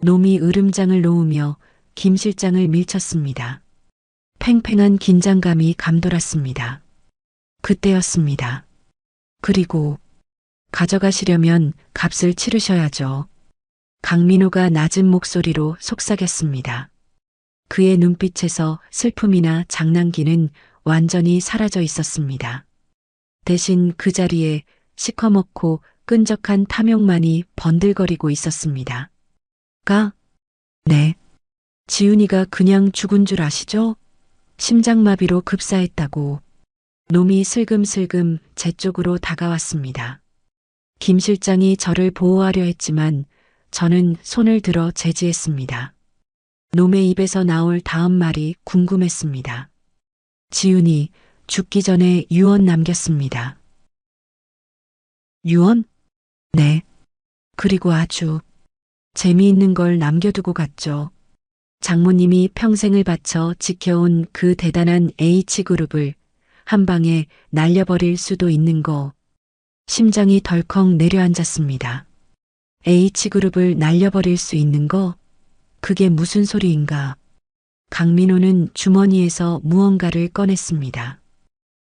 놈이 으름장을 놓으며 김 실장을 밀쳤습니다. 팽팽한 긴장감이 감돌았습니다. 그때였습니다. 그리고 가져가시려면 값을 치르셔야죠. 강민호가 낮은 목소리로 속삭였습니다. 그의 눈빛에서 슬픔이나 장난기는 완전히 사라져 있었습니다. 대신 그 자리에 시커멓고 끈적한 탐욕만이 번들거리고 있었습니다. 네. 지훈이가 그냥 죽은 줄 아시죠? 심장마비로 급사했다고. 놈이 슬금슬금 제 쪽으로 다가왔습니다. 김 실장이 저를 보호하려 했지만 저는 손을 들어 제지했습니다. 놈의 입에서 나올 다음 말이 궁금했습니다. 지훈이 죽기 전에 유언 남겼습니다. 유언? 네. 그리고 아주 재미있는 걸 남겨두고 갔죠. 장모님이 평생을 바쳐 지켜온 그 대단한 H그룹을 한 방에 날려버릴 수도 있는 거. 심장이 덜컥 내려앉았습니다. H그룹을 날려버릴 수 있는 거? 그게 무슨 소리인가? 강민호는 주머니에서 무언가를 꺼냈습니다.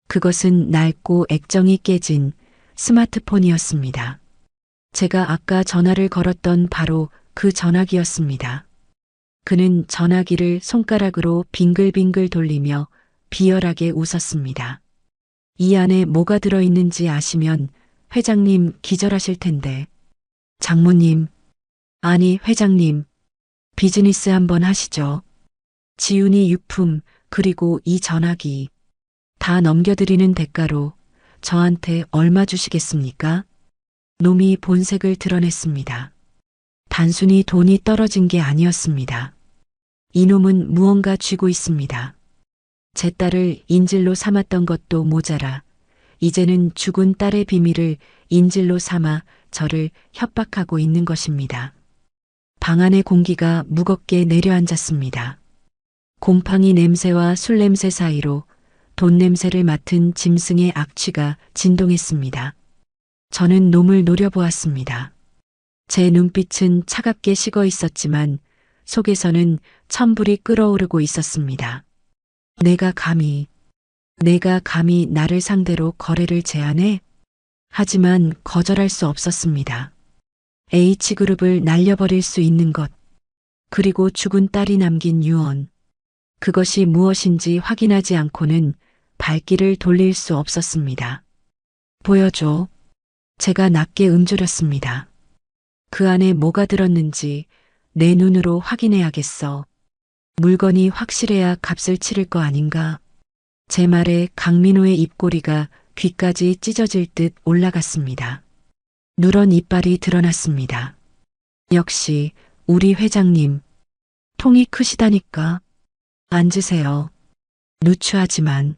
그것은 낡고 액정이 깨진 스마트폰이었습니다. 제가 아까 전화를 걸었던 바로 그 전화기였습니다. 그는 전화기를 손가락으로 빙글빙글 돌리며 비열하게 웃었습니다. 이 안에 뭐가 들어있는지 아시면 회장님 기절하실 텐데. 장모님, 아니 회장님, 비즈니스 한번 하시죠. 지훈이 유품, 그리고 이 전화기 다 넘겨드리는 대가로 저한테 얼마 주시겠습니까? 놈이 본색을 드러냈습니다. 단순히 돈이 떨어진 게 아니었습니다. 이놈은 무언가 쥐고 있습니다. 제 딸을 인질로 삼았던 것도 모자라 이제는 죽은 딸의 비밀을 인질로 삼아 저를 협박하고 있는 것입니다. 방 안의 공기가 무겁게 내려앉았습니다. 곰팡이 냄새와 술 냄새 사이로 돈 냄새를 맡은 짐승의 악취가 진동했습니다. 저는 놈을 노려보았습니다. 제 눈빛은 차갑게 식어 있었지만 속에서는 천불이 끓어오르고 있었습니다. 내가 감히 나를 상대로 거래를 제안해? 하지만 거절할 수 없었습니다. H그룹을 날려버릴 수 있는 것, 그리고 죽은 딸이 남긴 유언. 그것이 무엇인지 확인하지 않고는 발길을 돌릴 수 없었습니다. 보여줘. 제가 낮게 음조렸습니다. 그 안에 뭐가 들었는지 내 눈으로 확인해야겠어. 물건이 확실해야 값을 치를 거 아닌가. 제 말에 강민호의 입꼬리가 귀까지 찢어질 듯 올라갔습니다. 누런 이빨이 드러났습니다. 역시 우리 회장님, 통이 크시다니까. 앉으세요. 누추하지만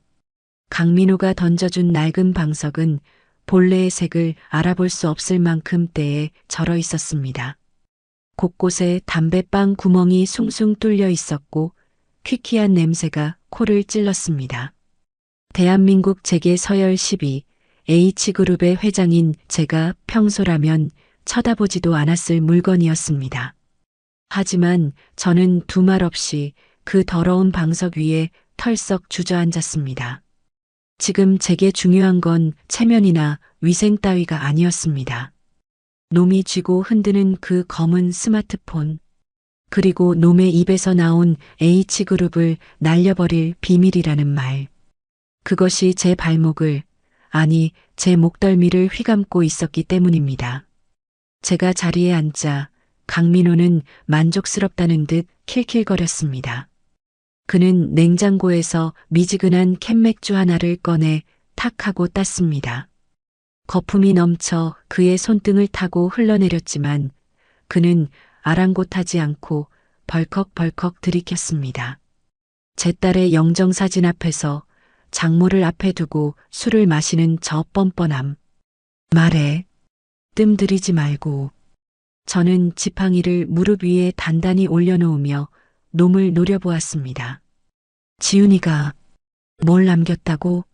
강민호가 던져준 낡은 방석은 본래의 색을 알아볼 수 없을 만큼 때에 절어 있었습니다. 곳곳에 담배빵 구멍이 숭숭 뚫려 있었고 퀴퀴한 냄새가 코를 찔렀습니다. 대한민국 재계 서열 10위 H그룹의 회장인 제가 평소라면 쳐다보지도 않았을 물건이었습니다. 하지만 저는 두 말 없이 그 더러운 방석 위에 털썩 주저앉았습니다. 지금 제게 중요한 건 체면이나 위생 따위가 아니었습니다. 놈이 쥐고 흔드는 그 검은 스마트폰, 그리고 놈의 입에서 나온 H그룹을 날려버릴 비밀이라는 말. 그것이 제 발목을, 아니 제 목덜미를 휘감고 있었기 때문입니다. 제가 자리에 앉자 강민호는 만족스럽다는 듯 킬킬거렸습니다. 그는 냉장고에서 미지근한 캔맥주 하나를 꺼내 탁 하고 땄습니다. 거품이 넘쳐 그의 손등을 타고 흘러내렸지만 그는 아랑곳하지 않고 벌컥벌컥 들이켰습니다. 제 딸의 영정사진 앞에서 장모를 앞에 두고 술을 마시는 저 뻔뻔함. 말해. 뜸 들이지 말고. 저는 지팡이를 무릎 위에 단단히 올려놓으며 놈을 노려보았습니다. 지훈이가 뭘 남겼다고?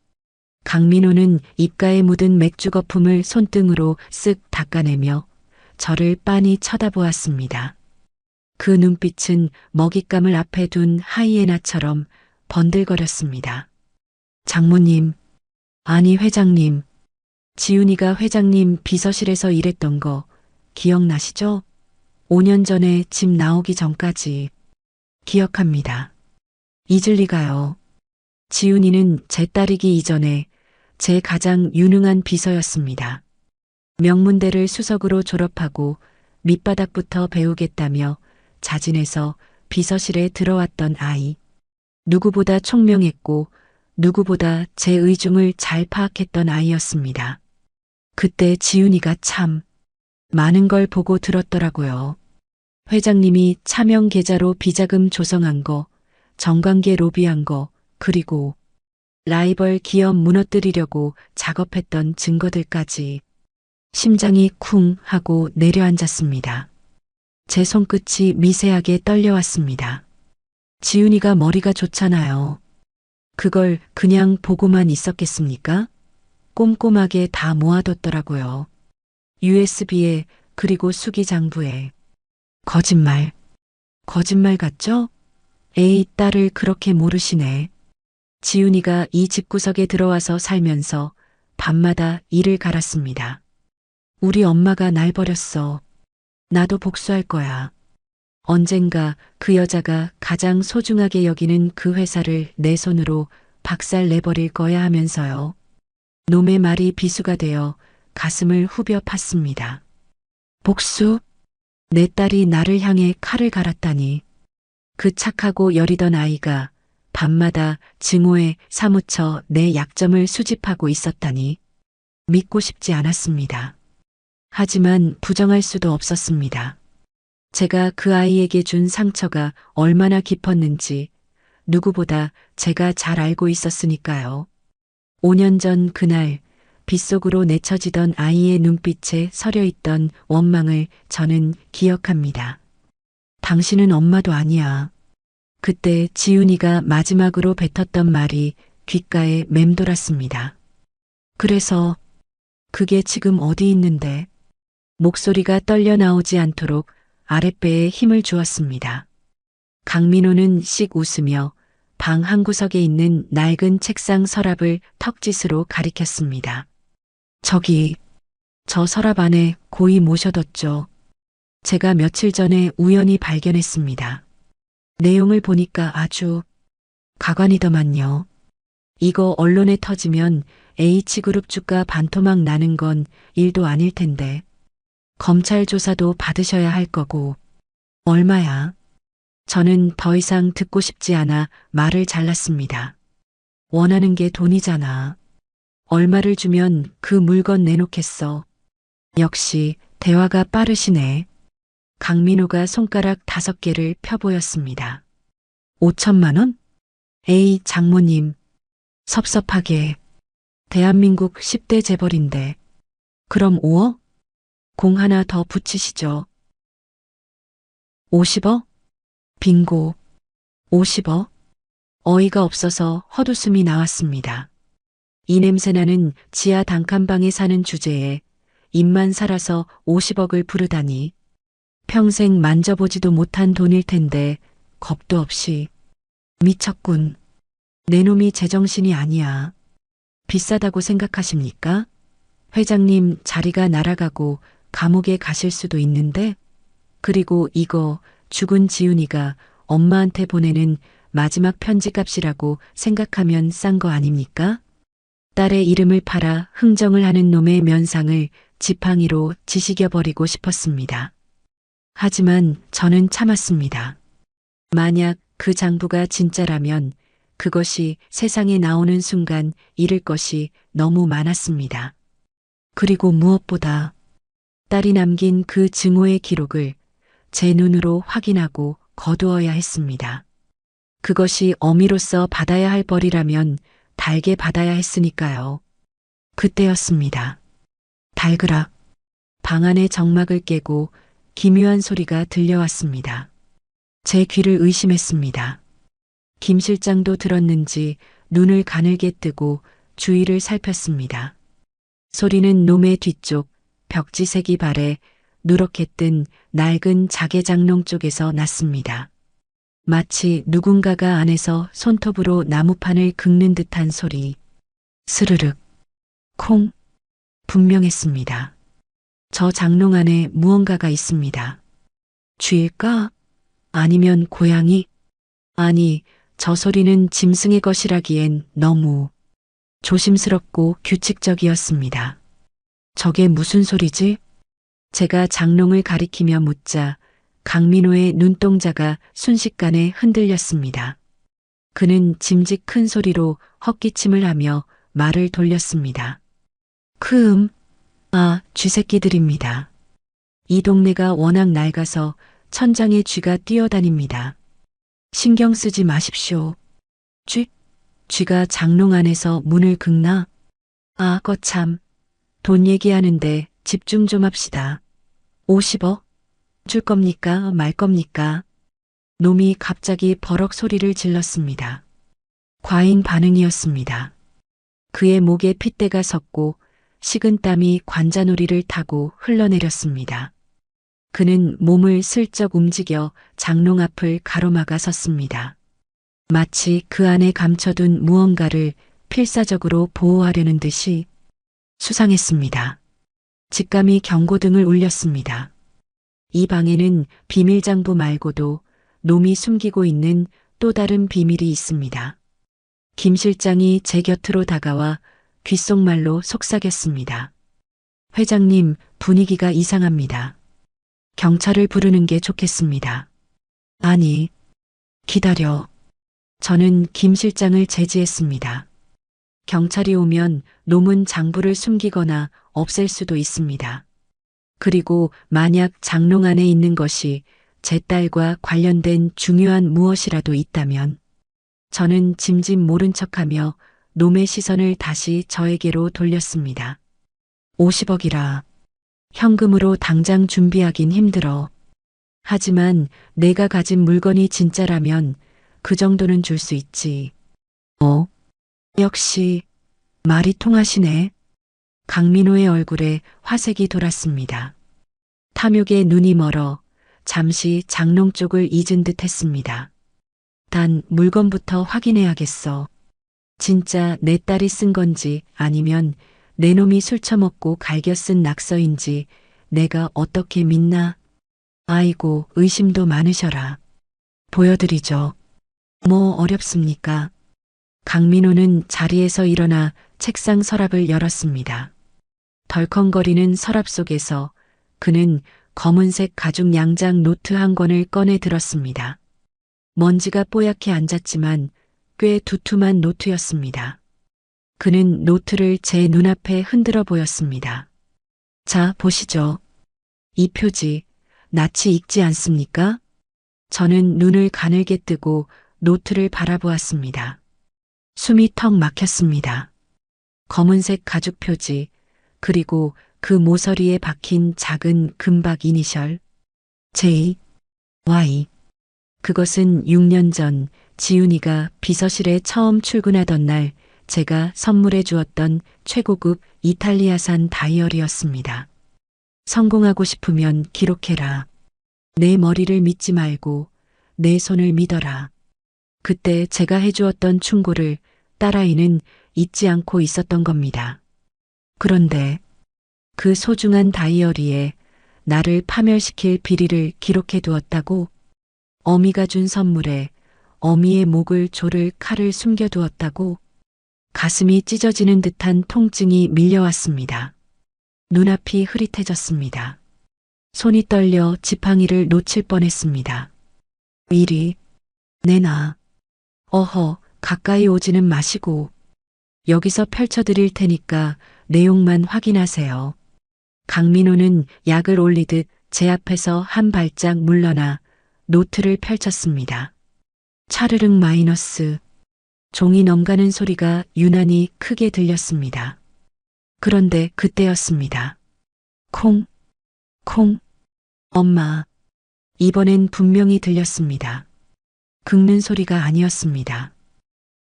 강민호는 입가에 묻은 맥주 거품을 손등으로 쓱 닦아내며 저를 빤히 쳐다보았습니다. 그 눈빛은 먹잇감을 앞에 둔 하이에나처럼 번들거렸습니다. 장모님, 아니 회장님, 지훈이가 회장님 비서실에서 일했던 거 기억나시죠? 5년 전에 집 나오기 전까지. 기억합니다. 잊을 리가요. 지훈이는 제 딸이기 이전에 제 가장 유능한 비서였습니다. 명문대를 수석으로 졸업하고 밑바닥부터 배우겠다며 자진해서 비서실에 들어왔던 아이. 누구보다 총명했고 누구보다 제 의중을 잘 파악했던 아이였습니다. 그때 지훈이가 참 많은 걸 보고 들었더라고요. 회장님이 차명 계좌로 비자금 조성한 거, 정관계 로비한 거, 그리고 라이벌 기업 무너뜨리려고 작업했던 증거들까지. 심장이 쿵 하고 내려앉았습니다. 제 손끝이 미세하게 떨려왔습니다. 지훈이가 머리가 좋잖아요. 그걸 그냥 보고만 있었겠습니까? 꼼꼼하게 다 모아뒀더라고요. USB에 그리고 수기장부에 거짓말. 거짓말 같죠? 에이, 딸을 그렇게 모르시네. 지훈이가 이 집구석에 들어와서 살면서 밤마다 이를 갈았습니다. 우리 엄마가 날 버렸어. 나도 복수할 거야. 언젠가 그 여자가 가장 소중하게 여기는 그 회사를 내 손으로 박살 내버릴 거야 하면서요. 놈의 말이 비수가 되어 가슴을 후벼 팠습니다. 복수? 내 딸이 나를 향해 칼을 갈았다니. 그 착하고 여리던 아이가 밤마다 증오에 사무쳐 내 약점을 수집하고 있었다니. 믿고 싶지 않았습니다. 하지만 부정할 수도 없었습니다. 제가 그 아이에게 준 상처가 얼마나 깊었는지 누구보다 제가 잘 알고 있었으니까요. 5년 전 그날 빗속으로 내쳐지던 아이의 눈빛에 서려 있던 원망을 저는 기억합니다. 당신은 엄마도 아니야. 그때 지훈이가 마지막으로 뱉었던 말이 귓가에 맴돌았습니다. 그래서 그게 지금 어디 있는데? 목소리가 떨려 나오지 않도록 아랫배에 힘을 주었습니다. 강민호는 씩 웃으며 방 한구석에 있는 낡은 책상 서랍을 턱짓으로 가리켰습니다. 저기, 저 서랍 안에 고이 모셔뒀죠. 제가 며칠 전에 우연히 발견했습니다. 내용을 보니까 아주 가관이더만요. 이거 언론에 터지면 H그룹 주가 반토막 나는 건 일도 아닐 텐데. 검찰 조사도 받으셔야 할 거고. 얼마야? 저는 더 이상 듣고 싶지 않아 말을 잘랐습니다. 원하는 게 돈이잖아. 얼마를 주면 그 물건 내놓겠어. 역시 대화가 빠르시네. 강민호가 손가락 5개를 펴보였습니다. 5천만 원? 에이, 장모님. 섭섭하게. 대한민국 10대 재벌인데. 그럼 5억? 공 하나 더 붙이시죠. 50억? 빙고. 50억? 어이가 없어서 헛웃음이 나왔습니다. 이 냄새나는 지하 단칸방에 사는 주제에 입만 살아서 50억을 부르다니. 평생 만져보지도 못한 돈일 텐데 겁도 없이. 미쳤군. 내 놈이 제정신이 아니야. 비싸다고 생각하십니까? 회장님 자리가 날아가고 감옥에 가실 수도 있는데, 그리고 이거 죽은 지훈이가 엄마한테 보내는 마지막 편지값이라고 생각하면 싼 거 아닙니까? 딸의 이름을 팔아 흥정을 하는 놈의 면상을 지팡이로 지시겨버리고 싶었습니다. 하지만 저는 참았습니다. 만약 그 장부가 진짜라면 그것이 세상에 나오는 순간 잃을 것이 너무 많았습니다. 그리고 무엇보다 딸이 남긴 그 증오의 기록을 제 눈으로 확인하고 거두어야 했습니다. 그것이 어미로서 받아야 할 벌이라면 달게 받아야 했으니까요. 그때였습니다. 달그락. 방 안의 정막을 깨고 기묘한 소리가 들려왔습니다. 제 귀를 의심했습니다. 김 실장도 들었는지 눈을 가늘게 뜨고 주위를 살폈습니다. 소리는 놈의 뒤쪽 벽지색이 발에 누렇게 뜬 낡은 자개장롱 쪽에서 났습니다. 마치 누군가가 안에서 손톱으로 나무판을 긁는 듯한 소리. 스르륵. 콩. 분명했습니다. 저 장롱 안에 무언가가 있습니다. 쥐일까? 아니면 고양이? 아니, 저 소리는 짐승의 것이라기엔 너무 조심스럽고 규칙적이었습니다. 저게 무슨 소리지? 제가 장롱을 가리키며 묻자 강민호의 눈동자가 순식간에 흔들렸습니다. 그는 짐짓 큰 소리로 헛기침을 하며 말을 돌렸습니다. 아, 쥐새끼들입니다. 이 동네가 워낙 낡아서 천장에 쥐가 뛰어다닙니다. 신경 쓰지 마십시오. 쥐가 장롱 안에서 문을 긁나? 아, 거참. 돈 얘기하는데 집중 좀 합시다. 50억? 줄 겁니까? 말 겁니까? 놈이 갑자기 버럭 소리를 질렀습니다. 과잉 반응이었습니다. 그의 목에 핏대가 섰고 식은 땀이 관자놀이를 타고 흘러내렸습니다. 그는 몸을 슬쩍 움직여 장롱 앞을 가로막아 섰습니다. 마치 그 안에 감춰둔 무언가를 필사적으로 보호하려는 듯이 수상했습니다. 직감이 경고등을 울렸습니다. 이 방에는 비밀장부 말고도 놈이 숨기고 있는 또 다른 비밀이 있습니다. 김 실장이 제 곁으로 다가와 귓속말로 속삭였습니다. 회장님, 분위기가 이상합니다. 경찰을 부르는 게 좋겠습니다. 아니, 기다려. 저는 김 실장을 제지했습니다. 경찰이 오면 놈은 장부를 숨기거나 없앨 수도 있습니다. 그리고 만약 장롱 안에 있는 것이 제 딸과 관련된 중요한 무엇이라도 있다면 저는 짐짓 모른 척하며 놈의 시선을 다시 저에게로 돌렸습니다. 50억이라 현금으로 당장 준비하긴 힘들어. 하지만 내가 가진 물건이 진짜라면 그 정도는 줄 수 있지. 역시 말이 통하시네. 강민호의 얼굴에 화색이 돌았습니다. 탐욕에 눈이 멀어 잠시 장롱 쪽을 잊은 듯 했습니다. 단 물건부터 확인해야겠어. 진짜 내 딸이 쓴 건지 아니면 내 놈이 술 처먹고 갈겨 쓴 낙서인지 내가 어떻게 믿나? 아이고, 의심도 많으셔라. 보여드리죠. 뭐 어렵습니까? 강민호는 자리에서 일어나 책상 서랍을 열었습니다. 덜컹거리는 서랍 속에서 그는 검은색 가죽 양장 노트 한 권을 꺼내 들었습니다. 먼지가 뽀얗게 앉았지만 꽤 두툼한 노트였습니다. 그는 노트를 제 눈앞에 흔들어 보였습니다. 자, 보시죠. 이 표지, 낯이 익지 않습니까? 저는 눈을 가늘게 뜨고 노트를 바라보았습니다. 숨이 턱 막혔습니다. 검은색 가죽 표지, 그리고 그 모서리에 박힌 작은 금박 이니셜 J, Y. 그것은 6년 전 지훈이가 비서실에 처음 출근하던 날 제가 선물해 주었던 최고급 이탈리아산 다이어리였습니다. 성공하고 싶으면 기록해라. 내 머리를 믿지 말고 내 손을 믿어라. 그때 제가 해주었던 충고를 딸아이는 잊지 않고 있었던 겁니다. 그런데 그 소중한 다이어리에 나를 파멸시킬 비리를 기록해 두었다고? 어미가 준 선물에 어미의 목을 조를 칼을 숨겨두었다고? 가슴이 찢어지는 듯한 통증이 밀려왔습니다. 눈앞이 흐릿해졌습니다. 손이 떨려 지팡이를 놓칠 뻔했습니다. 이리 내놔. 어허, 가까이 오지는 마시고. 여기서 펼쳐드릴 테니까 내용만 확인하세요. 강민호는 약을 올리듯 제 앞에서 한 발짝 물러나 노트를 펼쳤습니다. 차르륵 마이너스. 종이 넘가는 소리가 유난히 크게 들렸습니다. 그런데 그때였습니다. 콩, 콩. 엄마. 이번엔 분명히 들렸습니다. 긁는 소리가 아니었습니다.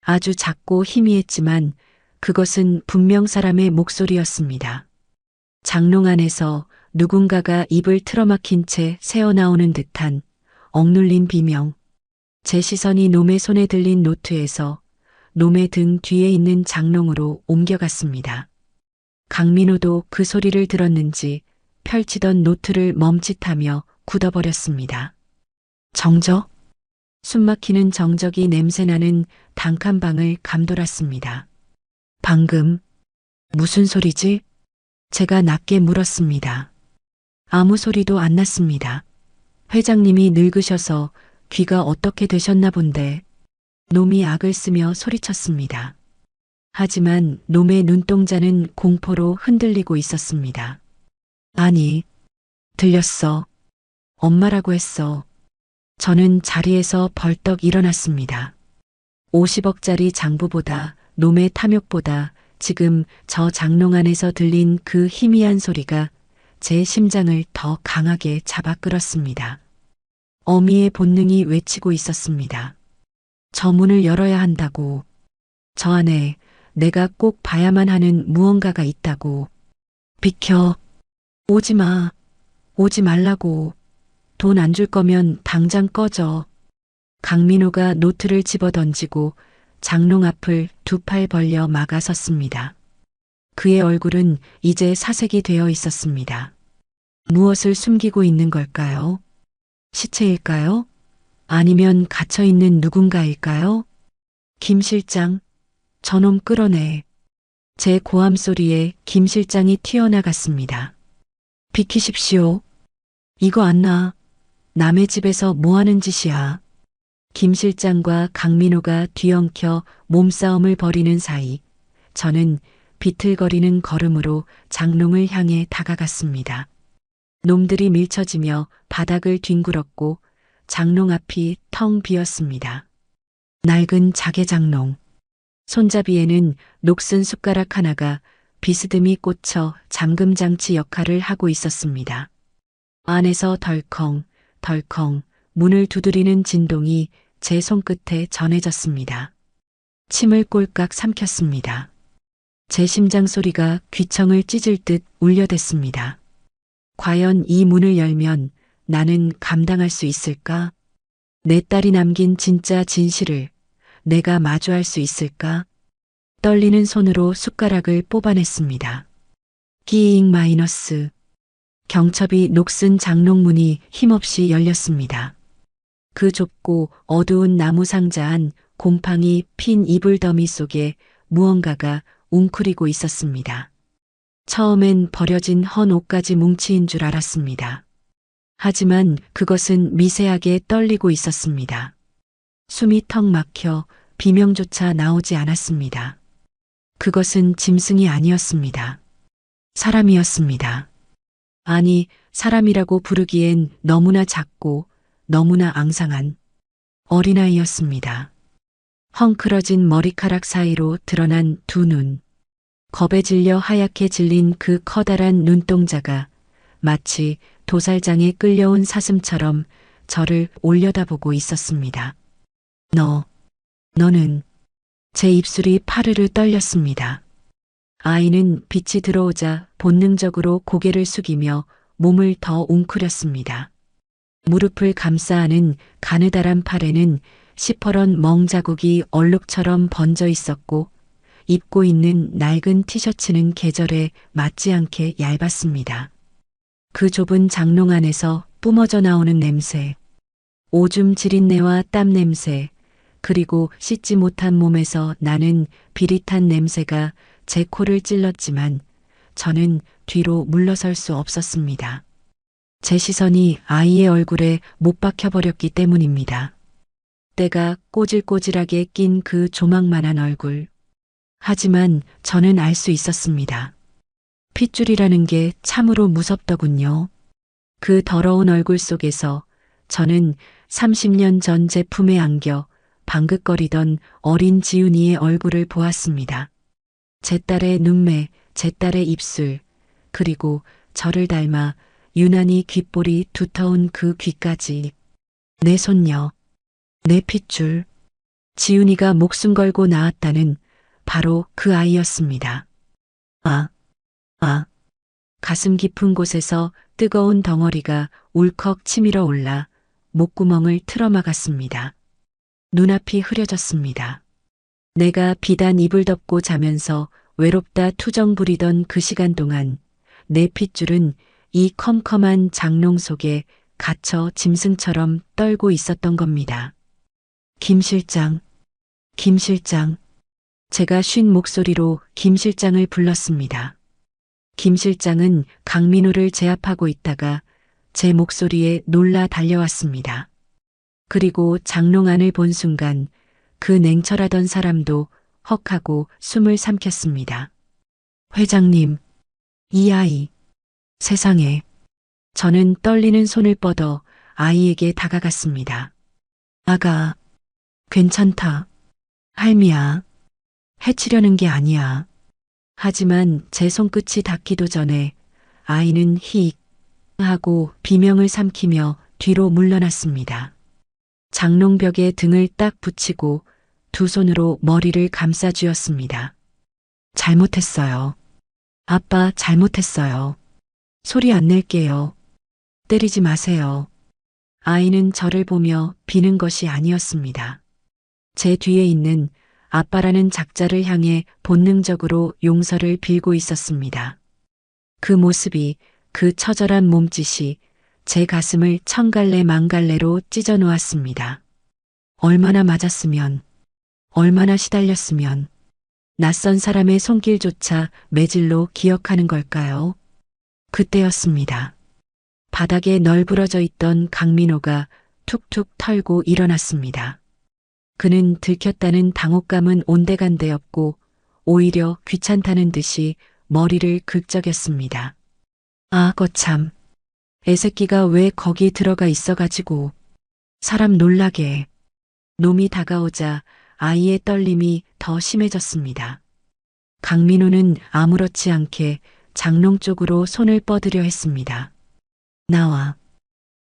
아주 작고 희미했지만 그것은 분명 사람의 목소리였습니다. 장롱 안에서 누군가가 입을 틀어막힌 채 새어나오는 듯한 억눌린 비명. 제 시선이 놈의 손에 들린 노트에서 놈의 등 뒤에 있는 장롱으로 옮겨갔습니다. 강민호도 그 소리를 들었는지 펼치던 노트를 멈칫하며 굳어버렸습니다. 정적? 숨막히는 정적이 냄새나는 단칸방을 감돌았습니다. 방금 무슨 소리지? 제가 낮게 물었습니다. 아무 소리도 안 났습니다. 회장님이 늙으셔서 귀가 어떻게 되셨나 본데. 놈이 악을 쓰며 소리쳤습니다. 하지만 놈의 눈동자는 공포로 흔들리고 있었습니다. 아니, 들렸어. 엄마라고 했어. 저는 자리에서 벌떡 일어났습니다. 50억짜리 장부보다 놈의 탐욕보다 지금 저 장롱 안에서 들린 그 희미한 소리가 제 심장을 더 강하게 잡아 끌었습니다. 어미의 본능이 외치고 있었습니다. 저 문을 열어야 한다고. 저 안에 내가 꼭 봐야만 하는 무언가가 있다고. 비켜. 오지 마. 오지 말라고. 돈 안 줄 거면 당장 꺼져. 강민호가 노트를 집어 던지고 장롱 앞을 두 팔 벌려 막아섰습니다. 그의 얼굴은 이제 사색이 되어 있었습니다. 무엇을 숨기고 있는 걸까요? 시체일까요? 아니면 갇혀있는 누군가일까요? 김 실장, 저놈 끌어내. 제 고함 소리에 김 실장이 튀어나갔습니다. 비키십시오. 이거 안 나. 남의 집에서 뭐 하는 짓이야. 김 실장과 강민호가 뒤엉켜 몸싸움을 벌이는 사이 저는 비틀거리는 걸음으로 장롱을 향해 다가갔습니다. 놈들이 밀쳐지며 바닥을 뒹굴었고 장롱 앞이 텅 비었습니다. 낡은 자개 장롱. 손잡이에는 녹슨 숟가락 하나가 비스듬히 꽂혀 잠금장치 역할을 하고 있었습니다. 안에서 덜컹 덜컹 문을 두드리는 진동이 제 손끝에 전해졌습니다. 침을 꼴깍 삼켰습니다. 제 심장 소리가 귀청을 찢을 듯 울려댔습니다. 과연 이 문을 열면 나는 감당할 수 있을까? 내 딸이 남긴 진짜 진실을 내가 마주할 수 있을까? 떨리는 손으로 숟가락을 뽑아냈습니다. 끼잉 마이너스. 경첩이 녹슨 장롱문이 힘없이 열렸습니다. 그 좁고 어두운 나무 상자 안 곰팡이 핀 이불 더미 속에 무언가가 웅크리고 있었습니다. 처음엔 버려진 헌 옷가지 뭉치인 줄 알았습니다. 하지만 그것은 미세하게 떨리고 있었습니다. 숨이 턱 막혀 비명조차 나오지 않았습니다. 그것은 짐승이 아니었습니다. 사람이었습니다. 아니, 사람이라고 부르기엔 너무나 작고 너무나 앙상한 어린아이였습니다. 헝클어진 머리카락 사이로 드러난 두 눈, 겁에 질려 하얗게 질린 그 커다란 눈동자가 마치 도살장에 끌려온 사슴처럼 저를 올려다보고 있었습니다. 너는. 제 입술이 파르르 떨렸습니다. 아이는 빛이 들어오자 본능적으로 고개를 숙이며 몸을 더 웅크렸습니다. 무릎을 감싸 안은 가느다란 팔에는 시퍼런 멍자국이 얼룩처럼 번져 있었고 입고 있는 낡은 티셔츠는 계절에 맞지 않게 얇았습니다. 그 좁은 장롱 안에서 뿜어져 나오는 냄새, 오줌 지린내와 땀 냄새, 그리고 씻지 못한 몸에서 나는 비릿한 냄새가 제 코를 찔렀지만 저는 뒤로 물러설 수 없었습니다. 제 시선이 아이의 얼굴에 못 박혀버렸기 때문입니다. 때가 꼬질꼬질하게 낀 그 조망만한 얼굴. 하지만 저는 알 수 있었습니다. 핏줄이라는 게 참으로 무섭더군요. 그 더러운 얼굴 속에서 저는 30년 전 제 품에 안겨 방긋거리던 어린 지훈이의 얼굴을 보았습니다. 제 딸의 눈매, 제 딸의 입술, 그리고 저를 닮아 유난히 귓볼이 두터운 그 귀까지. 내 손녀, 내 핏줄. 지훈이가 목숨 걸고 낳았다는 바로 그 아이였습니다. 가슴 깊은 곳에서 뜨거운 덩어리가 울컥 치밀어 올라 목구멍을 틀어막았습니다. 눈앞이 흐려졌습니다. 내가 비단 이불 덮고 자면서 외롭다 투정 부리던 그 시간 동안 내 핏줄은 이 컴컴한 장롱 속에 갇혀 짐승처럼 떨고 있었던 겁니다. 김 실장, 김 실장. 제가 쉰 목소리로 김 실장을 불렀습니다. 김 실장은 강민호를 제압하고 있다가 제 목소리에 놀라 달려왔습니다. 그리고 장롱 안을 본 순간 그 냉철하던 사람도 헉하고 숨을 삼켰습니다. 회장님, 이 아이. 세상에. 저는 떨리는 손을 뻗어 아이에게 다가갔습니다. 아가, 괜찮다. 할미야. 해치려는 게 아니야. 하지만 제 손끝이 닿기도 전에 아이는 히익 하고 비명을 삼키며 뒤로 물러났습니다. 장롱벽에 등을 딱 붙이고 두 손으로 머리를 감싸 쥐었습니다. 잘못했어요. 아빠 잘못했어요. 소리 안 낼게요. 때리지 마세요. 아이는 저를 보며 비는 것이 아니었습니다. 제 뒤에 있는 아빠라는 작자를 향해 본능적으로 용서를 빌고 있었습니다. 그 모습이, 그 처절한 몸짓이 제 가슴을 천갈래 만갈래로 찢어 놓았습니다. 얼마나 맞았으면, 얼마나 시달렸으면, 낯선 사람의 손길조차 매질로 기억하는 걸까요? 그때였습니다. 바닥에 널브러져 있던 강민호가 툭툭 털고 일어났습니다. 그는 들켰다는 당혹감은 온데간데였고 오히려 귀찮다는 듯이 머리를 긁적였습니다. 아, 거참. 애새끼가 왜 거기 들어가 있어가지고. 사람 놀라게. 놈이 다가오자 아이의 떨림이 더 심해졌습니다. 강민호는 아무렇지 않게 장롱 쪽으로 손을 뻗으려 했습니다. 나와.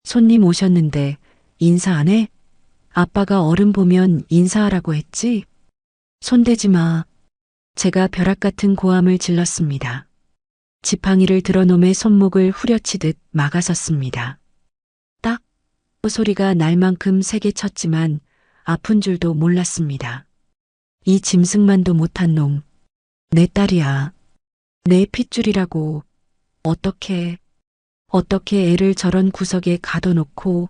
손님 오셨는데 인사 안 해? 아빠가 어른 보면 인사하라고 했지? 손대지 마. 제가 벼락 같은 고함을 질렀습니다. 지팡이를 들어 놈의 손목을 후려치듯 막아섰습니다. 딱! 소리가 날 만큼 세게 쳤지만 아픈 줄도 몰랐습니다. 이 짐승만도 못한 놈. 내 딸이야. 내 핏줄이라고. 어떻게 애를 저런 구석에 가둬놓고.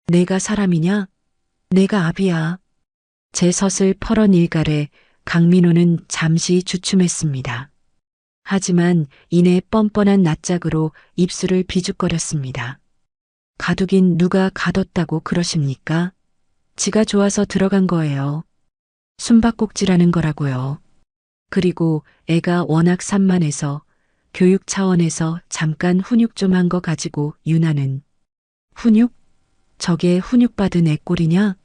내가 사람이냐? 내가 압이야. 제 섯을 펄은 일갈에 강민호는 잠시 주춤했습니다. 하지만 이내 뻔뻔한 낯짝으로 입술을 비죽거렸습니다. 가두긴 누가 가뒀다고 그러십니까? 지가 좋아서 들어간 거예요. 숨바꼭질하는 거라고요. 그리고 애가 워낙 산만해서 교육 차원에서 잠깐 훈육 좀 한 거 가지고 유나는. 훈육? 저게 훈육받은 애꼴이냐?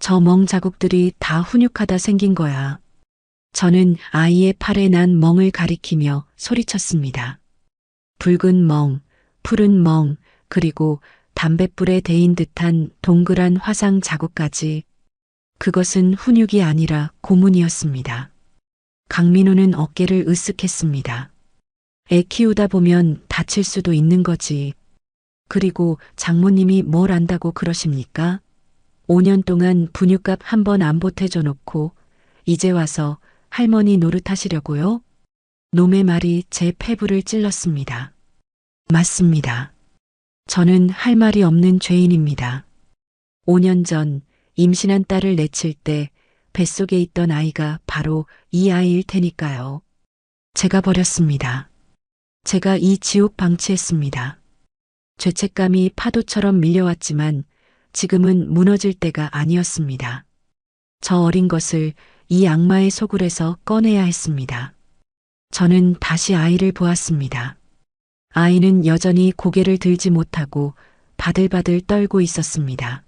저 멍 자국들이 다 훈육하다 생긴 거야. 저는 아이의 팔에 난 멍을 가리키며 소리쳤습니다. 붉은 멍, 푸른 멍, 그리고 담뱃불에 데인 듯한 동그란 화상 자국까지. 그것은 훈육이 아니라 고문이었습니다. 강민호는 어깨를 으쓱했습니다. 애 키우다 보면 다칠 수도 있는 거지. 그리고 장모님이 뭘 안다고 그러십니까? 5년 동안 분유값 한 번 안 보태줘 놓고 이제 와서 할머니 노릇하시려고요? 놈의 말이 제 폐부를 찔렀습니다. 맞습니다. 저는 할 말이 없는 죄인입니다. 5년 전 임신한 딸을 내칠 때 뱃속에 있던 아이가 바로 이 아이일 테니까요. 제가 버렸습니다. 제가 이 지옥 방치했습니다. 죄책감이 파도처럼 밀려왔지만 지금은 무너질 때가 아니었습니다. 저 어린 것을 이 악마의 소굴에서 꺼내야 했습니다. 저는 다시 아이를 보았습니다. 아이는 여전히 고개를 들지 못하고 바들바들 떨고 있었습니다.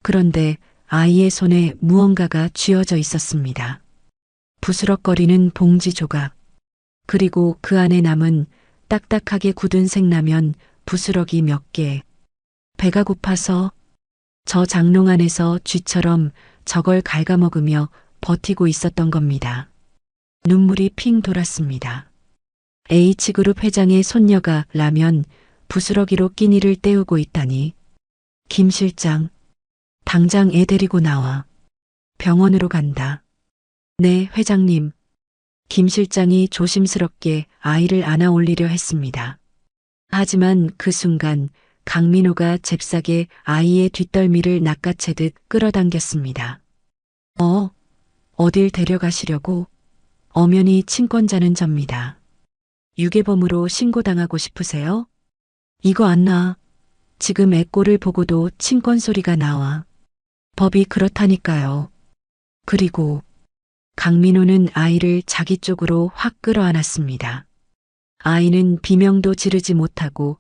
그런데 아이의 손에 무언가가 쥐어져 있었습니다. 부스럭거리는 봉지 조각. 그리고 그 안에 남은 딱딱하게 굳은 생라면 부스러기 몇 개. 배가 고파서 저 장롱 안에서 쥐처럼 저걸 갉아먹으며 버티고 있었던 겁니다. 눈물이 핑 돌았습니다. H그룹 회장의 손녀가 라면 부스러기로 끼니를 때우고 있다니. 김 실장, 당장 애 데리고 나와. 병원으로 간다. 네, 회장님. 김 실장이 조심스럽게 아이를 안아 올리려 했습니다. 하지만 그 순간 강민호가 잽싸게 아이의 뒷덜미를 낚아채듯 끌어당겼습니다. 어딜 데려가시려고? 엄연히 친권자는 접니다. 유괴범으로 신고당하고 싶으세요? 이거 안 나. 지금 애 꼴을 보고도 친권 소리가 나와. 법이 그렇다니까요. 그리고 강민호는 아이를 자기 쪽으로 확 끌어안았습니다. 아이는 비명도 지르지 못하고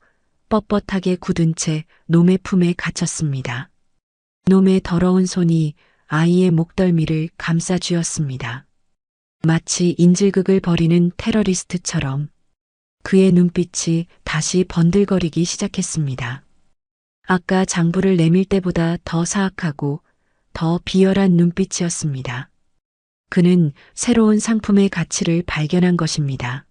뻣뻣하게 굳은 채 놈의 품에 갇혔습니다. 놈의 더러운 손이 아이의 목덜미를 감싸 쥐었습니다. 마치 인질극을 벌이는 테러리스트처럼. 그의 눈빛이 다시 번들거리기 시작했습니다. 아까 장부를 내밀 때보다 더 사악하고 더 비열한 눈빛이었습니다. 그는 새로운 상품의 가치를 발견한 것입니다.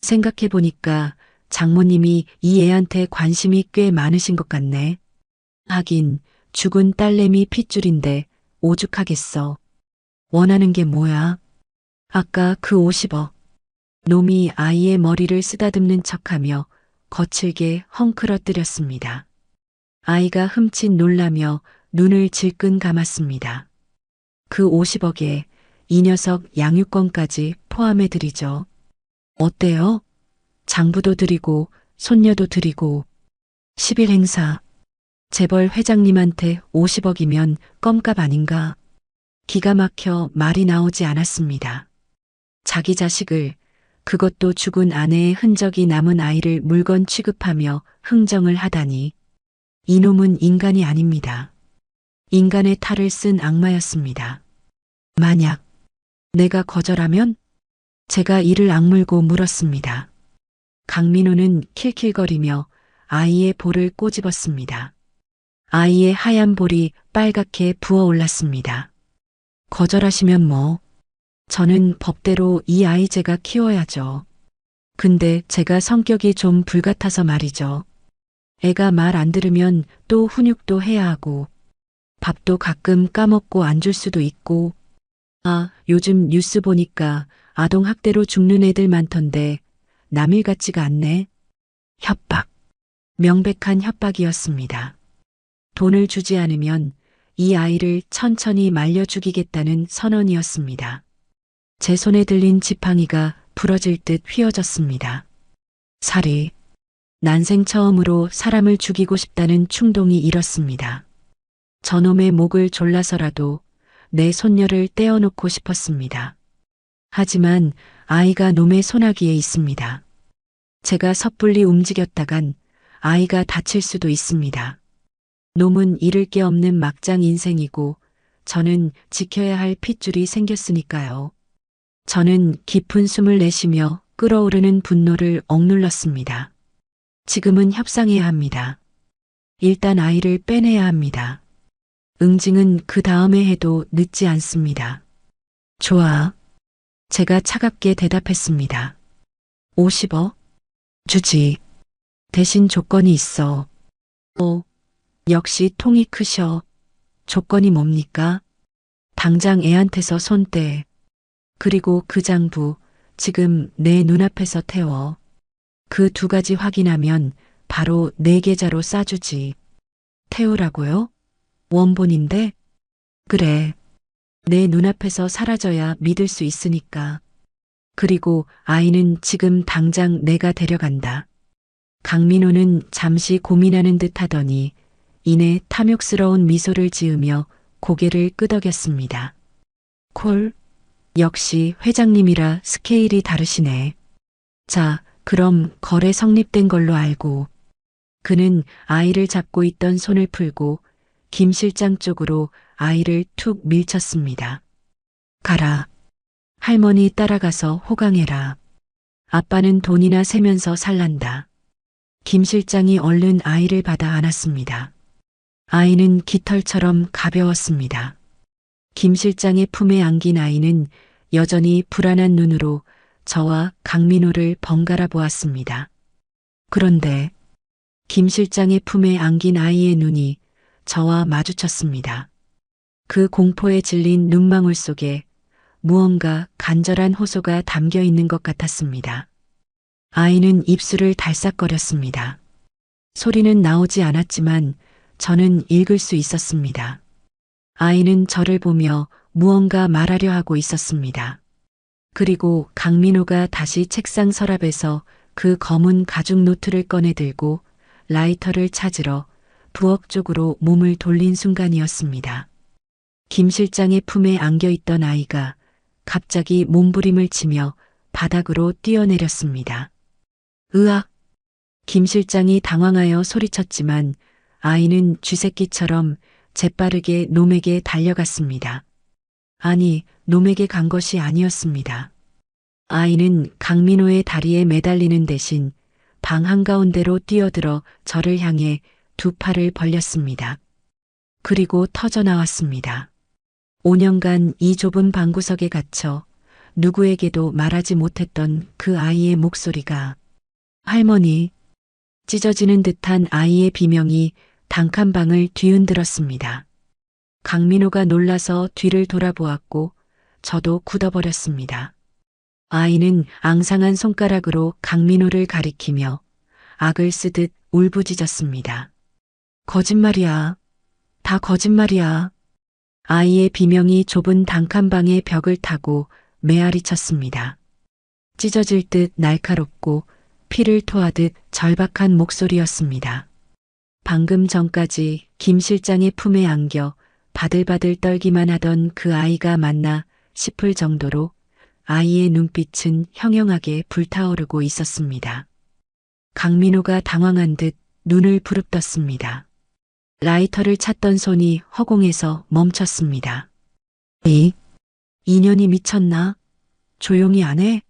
생각해보니까 장모님이 이 애한테 관심이 꽤 많으신 것 같네. 하긴 죽은 딸내미 핏줄인데 오죽하겠어. 원하는 게 뭐야? 아까 그 50억. 놈이 아이의 머리를 쓰다듬는 척하며 거칠게 헝클어뜨렸습니다. 아이가 흠칫 놀라며 눈을 질끈 감았습니다. 그 50억에 이 녀석 양육권까지 포함해 드리죠. 어때요? 장부도 드리고 손녀도 드리고 10일 행사. 재벌 회장님한테 50억이면 껌값 아닌가? 기가 막혀 말이 나오지 않았습니다. 자기 자식을, 그것도 죽은 아내의 흔적이 남은 아이를 물건 취급하며 흥정을 하다니. 이놈은 인간이 아닙니다. 인간의 탈을 쓴 악마였습니다. 만약 내가 거절하면? 제가 이를 악물고 물었습니다. 강민호는 킬킬거리며 아이의 볼을 꼬집었습니다. 아이의 하얀 볼이 빨갛게 부어올랐습니다. 거절하시면 뭐? 저는 법대로 이 아이 제가 키워야죠. 근데 제가 성격이 좀 불같아서 말이죠. 애가 말 안 들으면 또 훈육도 해야 하고 밥도 가끔 까먹고 안 줄 수도 있고. 아, 요즘 뉴스 보니까 아동학대로 죽는 애들 많던데 남일 같지가 않네. 협박. 명백한 협박이었습니다. 돈을 주지 않으면 이 아이를 천천히 말려 죽이겠다는 선언이었습니다. 제 손에 들린 지팡이가 부러질 듯 휘어졌습니다. 살이. 난생 처음으로 사람을 죽이고 싶다는 충동이 일었습니다. 저놈의 목을 졸라서라도 내 손녀를 떼어놓고 싶었습니다. 하지만 아이가 놈의 소나기에 있습니다. 제가 섣불리 움직였다간 아이가 다칠 수도 있습니다. 놈은 잃을 게 없는 막장 인생이고 저는 지켜야 할 핏줄이 생겼으니까요. 저는 깊은 숨을 내쉬며 끓어오르는 분노를 억눌렀습니다. 지금은 협상해야 합니다. 일단 아이를 빼내야 합니다. 응징은 그 다음에 해도 늦지 않습니다. 좋아. 제가 차갑게 대답했습니다. 50억? 주지. 대신 조건이 있어. 역시 통이 크셔. 조건이 뭡니까? 당장 애한테서 손 떼. 그리고 그 장부 지금 내 눈앞에서 태워. 그 두 가지 확인하면 바로 내 계좌로 싸주지. 태우라고요? 원본인데? 그래. 내 눈앞에서 사라져야 믿을 수 있으니까. 그리고 아이는 지금 당장 내가 데려간다. 강민호는 잠시 고민하는 듯 하더니 이내 탐욕스러운 미소를 지으며 고개를 끄덕였습니다. 콜? 역시 회장님이라 스케일이 다르시네. 자, 그럼 거래 성립된 걸로 알고. 그는 아이를 잡고 있던 손을 풀고 김 실장 쪽으로 아이를 툭 밀쳤습니다. 가라. 할머니 따라가서 호강해라. 아빠는 돈이나 세면서 살란다. 김 실장이 얼른 아이를 받아 안았습니다. 아이는 깃털처럼 가벼웠습니다. 김 실장의 품에 안긴 아이는 여전히 불안한 눈으로 저와 강민호를 번갈아 보았습니다. 그런데 김 실장의 품에 안긴 아이의 눈이 저와 마주쳤습니다. 그 공포에 질린 눈망울 속에 무언가 간절한 호소가 담겨 있는 것 같았습니다. 아이는 입술을 달싹거렸습니다. 소리는 나오지 않았지만 저는 읽을 수 있었습니다. 아이는 저를 보며 무언가 말하려 하고 있었습니다. 그리고 강민호가 다시 책상 서랍에서 그 검은 가죽 노트를 꺼내 들고 라이터를 찾으러 부엌 쪽으로 몸을 돌린 순간이었습니다. 김 실장의 품에 안겨 있던 아이가 갑자기 몸부림을 치며 바닥으로 뛰어내렸습니다. 으악! 김 실장이 당황하여 소리쳤지만 아이는 쥐새끼처럼 재빠르게 놈에게 달려갔습니다. 아니, 놈에게 간 것이 아니었습니다. 아이는 강민호의 다리에 매달리는 대신 방 한가운데로 뛰어들어 저를 향해 두 팔을 벌렸습니다. 그리고 터져나왔습니다. 5년간 이 좁은 방구석에 갇혀 누구에게도 말하지 못했던 그 아이의 목소리가 할머니. 찢어지는 듯한 아이의 비명이 단칸방을 뒤흔들었습니다. 강민호가 놀라서 뒤를 돌아보았고 저도 굳어버렸습니다. 아이는 앙상한 손가락으로 강민호를 가리키며 악을 쓰듯 울부짖었습니다. 거짓말이야. 다 거짓말이야. 아이의 비명이 좁은 단칸방의 벽을 타고 메아리 쳤습니다. 찢어질 듯 날카롭고 피를 토하듯 절박한 목소리였습니다. 방금 전까지 김 실장의 품에 안겨 바들바들 떨기만 하던 그 아이가 맞나 싶을 정도로 아이의 눈빛은 형형하게 불타오르고 있었습니다. 강민호가 당황한 듯 눈을 부릅떴습니다. 라이터를 찾던 손이 허공에서 멈췄습니다. 이 인연이 미쳤나? 조용히 안 해?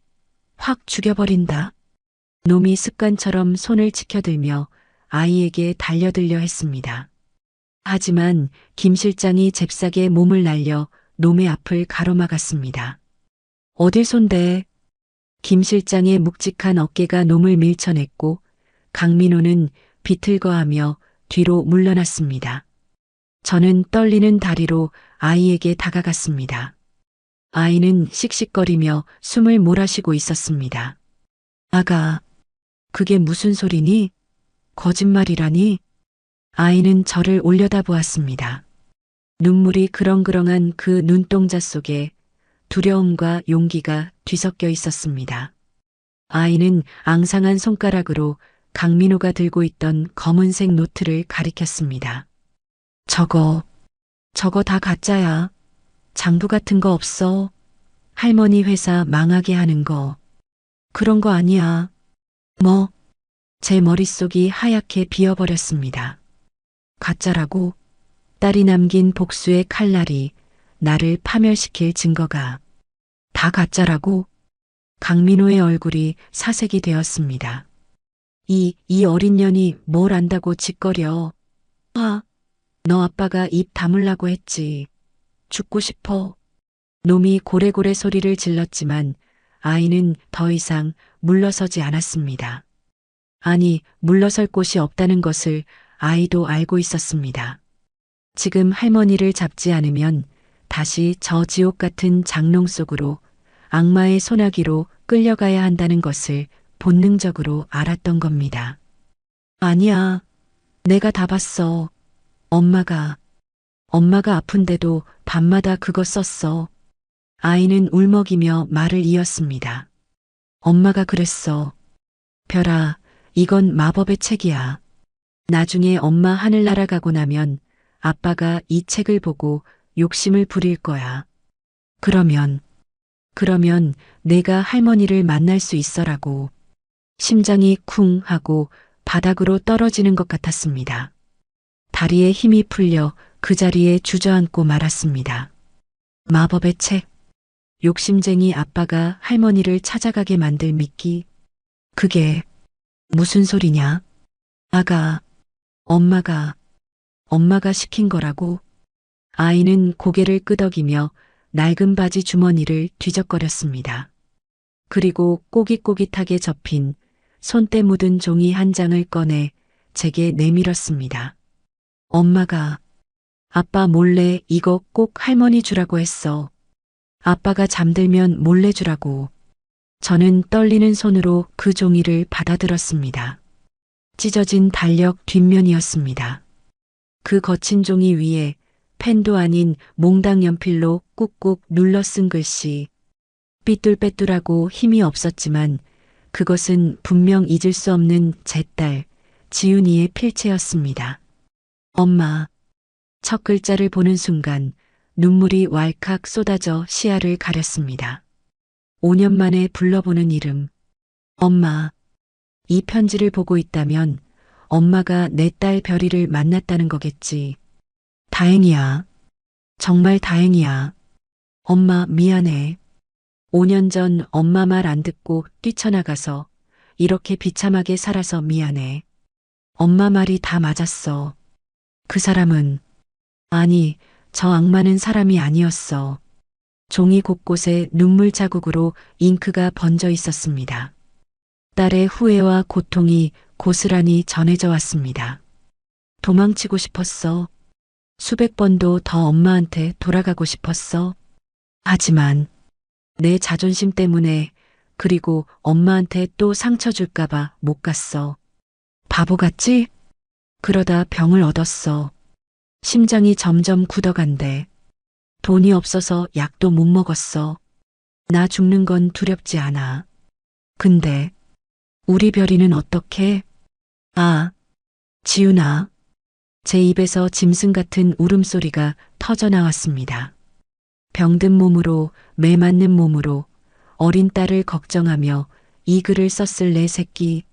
확 죽여버린다. 놈이 습관처럼 손을 치켜들며 아이에게 달려들려 했습니다. 하지만 김 실장이 잽싸게 몸을 날려 놈의 앞을 가로막았습니다. 어딜 손대? 김 실장의 묵직한 어깨가 놈을 밀쳐냈고 강민호는 비틀거하며 뒤로 물러났습니다. 저는 떨리는 다리로 아이에게 다가갔습니다. 아이는 씩씩거리며 숨을 몰아쉬고 있었습니다. 아가, 그게 무슨 소리니? 거짓말이라니? 아이는 저를 올려다보았습니다. 눈물이 그렁그렁한 그 눈동자 속에 두려움과 용기가 뒤섞여 있었습니다. 아이는 앙상한 손가락으로 강민호가 들고 있던 검은색 노트를 가리켰습니다. 저거 다 가짜야. 장부 같은 거 없어. 할머니 회사 망하게 하는 거. 그런 거 아니야. 뭐? 제 머릿속이 하얗게 비어버렸습니다. 가짜라고? 딸이 남긴 복수의 칼날이 나를 파멸시킬 증거가 다 가짜라고? 강민호의 얼굴이 사색이 되었습니다. 이 어린 년이 뭘 안다고 짓거려. 너 아빠가 입 다물라고 했지. 죽고 싶어. 놈이 고래고래 소리를 질렀지만 아이는 더 이상 물러서지 않았습니다. 아니, 물러설 곳이 없다는 것을 아이도 알고 있었습니다. 지금 할머니를 잡지 않으면 다시 저 지옥 같은 장롱 속으로 악마의 소나기로 끌려가야 한다는 것을 본능적으로 알았던 겁니다. 아니야. 내가 다 봤어. 엄마가 아픈데도 밤마다 그거 썼어. 아이는 울먹이며 말을 이었습니다. 엄마가 그랬어. 별아, 이건 마법의 책이야. 나중에 엄마 하늘 날아가고 나면 아빠가 이 책을 보고 욕심을 부릴 거야. 그러면 내가 할머니를 만날 수 있어라고. 심장이 쿵 하고 바닥으로 떨어지는 것 같았습니다. 다리에 힘이 풀려 그 자리에 주저앉고 말았습니다. 마법의 책. 욕심쟁이 아빠가 할머니를 찾아가게 만들 미끼. 그게 무슨 소리냐? 아가, 엄마가 시킨 거라고. 아이는 고개를 끄덕이며 낡은 바지 주머니를 뒤적거렸습니다. 그리고 꼬깃꼬깃하게 접힌 손때 묻은 종이 한 장을 꺼내 제게 내밀었습니다. 엄마가 아빠 몰래 이거 꼭 할머니 주라고 했어. 아빠가 잠들면 몰래 주라고. 저는 떨리는 손으로 그 종이를 받아들었습니다. 찢어진 달력 뒷면이었습니다. 그 거친 종이 위에 펜도 아닌 몽당 연필로 꾹꾹 눌러 쓴 글씨. 삐뚤빼뚤하고 힘이 없었지만 그것은 분명 잊을 수 없는 제 딸 지훈이의 필체였습니다. 엄마. 첫 글자를 보는 순간 눈물이 왈칵 쏟아져 시야를 가렸습니다. 5년 만에 불러보는 이름. 엄마. 이 편지를 보고 있다면 엄마가 내 딸 별이를 만났다는 거겠지. 다행이야. 정말 다행이야. 엄마 미안해. 5년 전 엄마 말 안 듣고 뛰쳐나가서 이렇게 비참하게 살아서 미안해. 엄마 말이 다 맞았어. 그 사람은 아니, 저 악마는 사람이 아니었어. 종이 곳곳에 눈물 자국으로 잉크가 번져 있었습니다. 딸의 후회와 고통이 고스란히 전해져 왔습니다. 도망치고 싶었어. 수백 번도 더 엄마한테 돌아가고 싶었어. 하지만 내 자존심 때문에, 그리고 엄마한테 또 상처 줄까봐 못 갔어. 바보 같지? 그러다 병을 얻었어. 심장이 점점 굳어간대. 돈이 없어서 약도 못 먹었어. 나 죽는 건 두렵지 않아. 근데 우리 별이는 어떻게? 아, 지훈아. 제 입에서 짐승 같은 울음소리가 터져 나왔습니다. 병든 몸으로, 매 맞는 몸으로 어린 딸을 걱정하며 이 글을 썼을 내 새끼.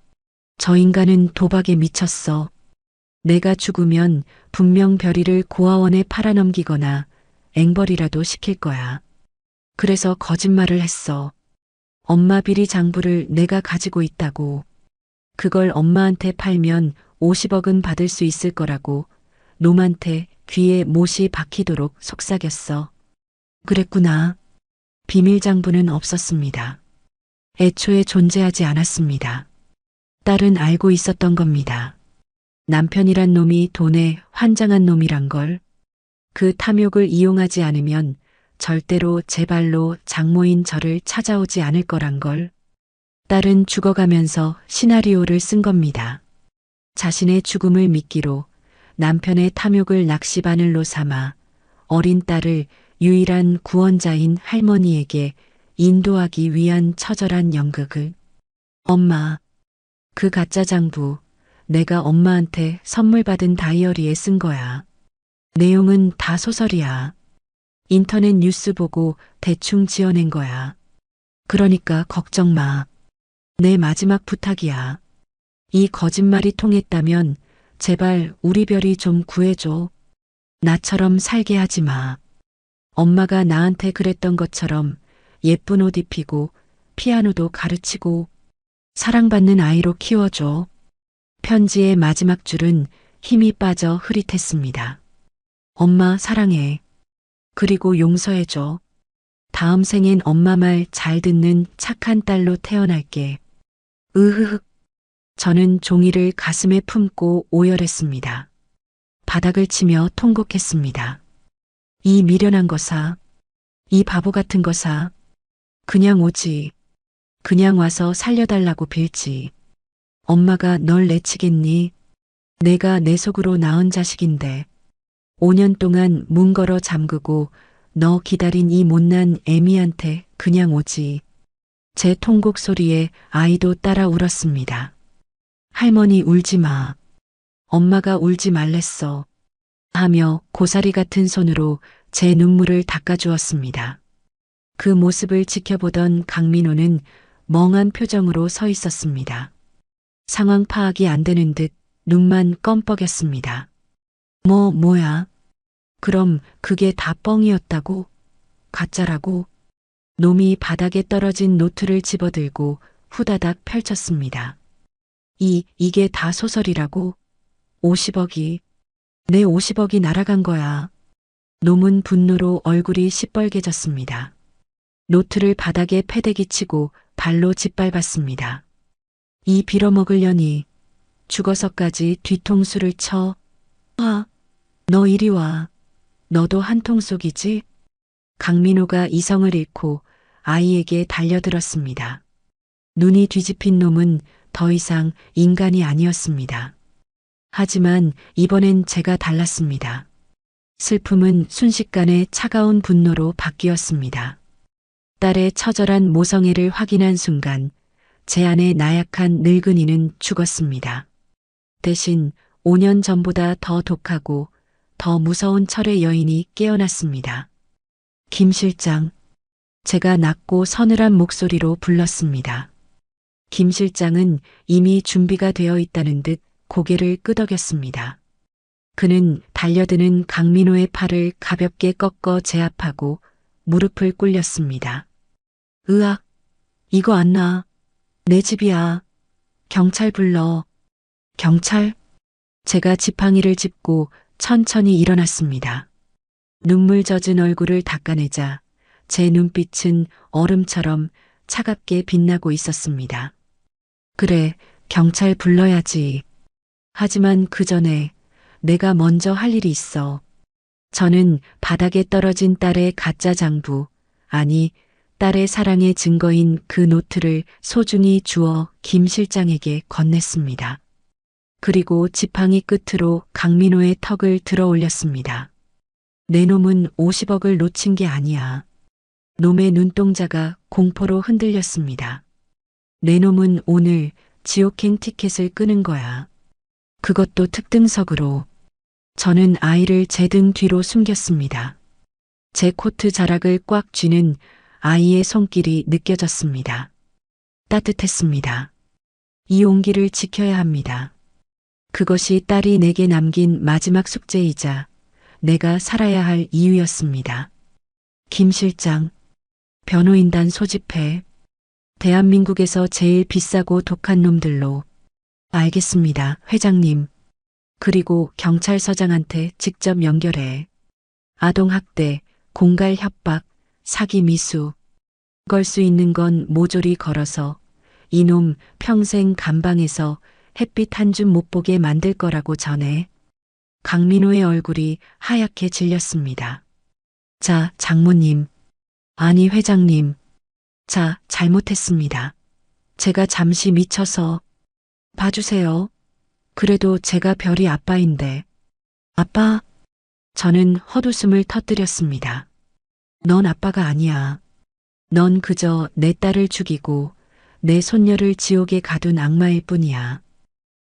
저 인간은 도박에 미쳤어. 내가 죽으면 분명 별이를 고아원에 팔아넘기거나 앵벌이라도 시킬 거야. 그래서 거짓말을 했어. 엄마 비리 장부를 내가 가지고 있다고. 그걸 엄마한테 팔면 50억은 받을 수 있을 거라고 놈한테 귀에 못이 박히도록 속삭였어. 그랬구나. 비밀 장부는 없었습니다. 애초에 존재하지 않았습니다. 딸은 알고 있었던 겁니다. 남편이란 놈이 돈에 환장한 놈이란 걸. 그 탐욕을 이용하지 않으면 절대로 제 발로 장모인 저를 찾아오지 않을 거란 걸. 딸은 죽어가면서 시나리오를 쓴 겁니다. 자신의 죽음을 미끼로 남편의 탐욕을 낚시바늘로 삼아 어린 딸을 유일한 구원자인 할머니에게 인도하기 위한 처절한 연극을. 엄마, 그 가짜 장부 내가 엄마한테 선물 받은 다이어리에 쓴 거야. 내용은 다 소설이야. 인터넷 뉴스 보고 대충 지어낸 거야. 그러니까 걱정 마. 내 마지막 부탁이야. 이 거짓말이 통했다면 제발 우리 별이 좀 구해줘. 나처럼 살게 하지 마. 엄마가 나한테 그랬던 것처럼 예쁜 옷 입히고 피아노도 가르치고 사랑받는 아이로 키워줘. 편지의 마지막 줄은 힘이 빠져 흐릿했습니다. 엄마 사랑해. 그리고 용서해줘. 다음 생엔 엄마 말 잘 듣는 착한 딸로 태어날게. 으흐흑. 저는 종이를 가슴에 품고 오열했습니다. 바닥을 치며 통곡했습니다. 이 미련한 거사, 이 바보 같은 거사, 그냥 오지. 그냥 와서 살려달라고 빌지. 엄마가 널 내치겠니? 내가 내 속으로 낳은 자식인데 5년 동안 문 걸어 잠그고 너 기다린 이 못난 애미한테 그냥 오지. 제 통곡 소리에 아이도 따라 울었습니다. 할머니 울지 마. 엄마가 울지 말랬어. 하며 고사리 같은 손으로 제 눈물을 닦아주었습니다. 그 모습을 지켜보던 강민호는 멍한 표정으로 서 있었습니다. 상황 파악이 안 되는 듯 눈만 껌뻑였습니다. 뭐야? 그럼 그게 다 뻥이었다고? 가짜라고? 놈이 바닥에 떨어진 노트를 집어들고 후다닥 펼쳤습니다. 이게 다 소설이라고? 50억이. 내 50억이 날아간 거야. 놈은 분노로 얼굴이 시뻘개졌습니다. 노트를 바닥에 패대기 치고 발로 짓밟았습니다. 이 빌어먹으려니 죽어서까지 뒤통수를 쳐. 너 이리 와. 너도 한통 속이지? 강민호가 이성을 잃고 아이에게 달려들었습니다. 눈이 뒤집힌 놈은 더 이상 인간이 아니었습니다. 하지만 이번엔 제가 달랐습니다. 슬픔은 순식간에 차가운 분노로 바뀌었습니다. 딸의 처절한 모성애를 확인한 순간 제 안의 나약한 늙은이는 죽었습니다. 대신 5년 전보다 더 독하고 더 무서운 철의 여인이 깨어났습니다. 김 실장. 제가 낮고 서늘한 목소리로 불렀습니다. 김 실장은 이미 준비가 되어 있다는 듯 고개를 끄덕였습니다. 그는 달려드는 강민호의 팔을 가볍게 꺾어 제압하고 무릎을 꿇렸습니다. 으악, 이거 안 나. 내 집이야. 경찰 불러. 경찰? 제가 지팡이를 짚고 천천히 일어났습니다. 눈물 젖은 얼굴을 닦아내자 제 눈빛은 얼음처럼 차갑게 빛나고 있었습니다. 그래, 경찰 불러야지. 하지만 그 전에 내가 먼저 할 일이 있어. 저는 바닥에 떨어진 딸의 가짜 장부, 아니, 딸의 사랑의 증거인 그 노트를 소중히 주어 김 실장에게 건넸습니다. 그리고 지팡이 끝으로 강민호의 턱을 들어 올렸습니다. 내 놈은 50억을 놓친 게 아니야. 놈의 눈동자가 공포로 흔들렸습니다. 내 놈은 오늘 지옥행 티켓을 끄는 거야. 그것도 특등석으로. 저는 아이를 제 등 뒤로 숨겼습니다. 제 코트 자락을 꽉 쥐는 아이의 손길이 느껴졌습니다. 따뜻했습니다. 이 온기를 지켜야 합니다. 그것이 딸이 내게 남긴 마지막 숙제이자 내가 살아야 할 이유였습니다. 김 실장, 변호인단 소집해. 대한민국에서 제일 비싸고 독한 놈들로. 알겠습니다, 회장님. 그리고 경찰서장한테 직접 연결해. 아동학대, 공갈 협박, 사기 미수. 걸 수 있는 건 모조리 걸어서 이놈 평생 감방에서 햇빛 한 줌 못 보게 만들 거라고 전해. 강민호의 얼굴이 하얗게 질렸습니다. 자, 장모님. 아니, 회장님. 자, 잘못했습니다. 제가 잠시 미쳐서. 봐주세요. 그래도 제가 별이 아빠인데. 아빠? 저는 헛웃음을 터뜨렸습니다. 넌 아빠가 아니야. 넌 그저 내 딸을 죽이고 내 손녀를 지옥에 가둔 악마일 뿐이야.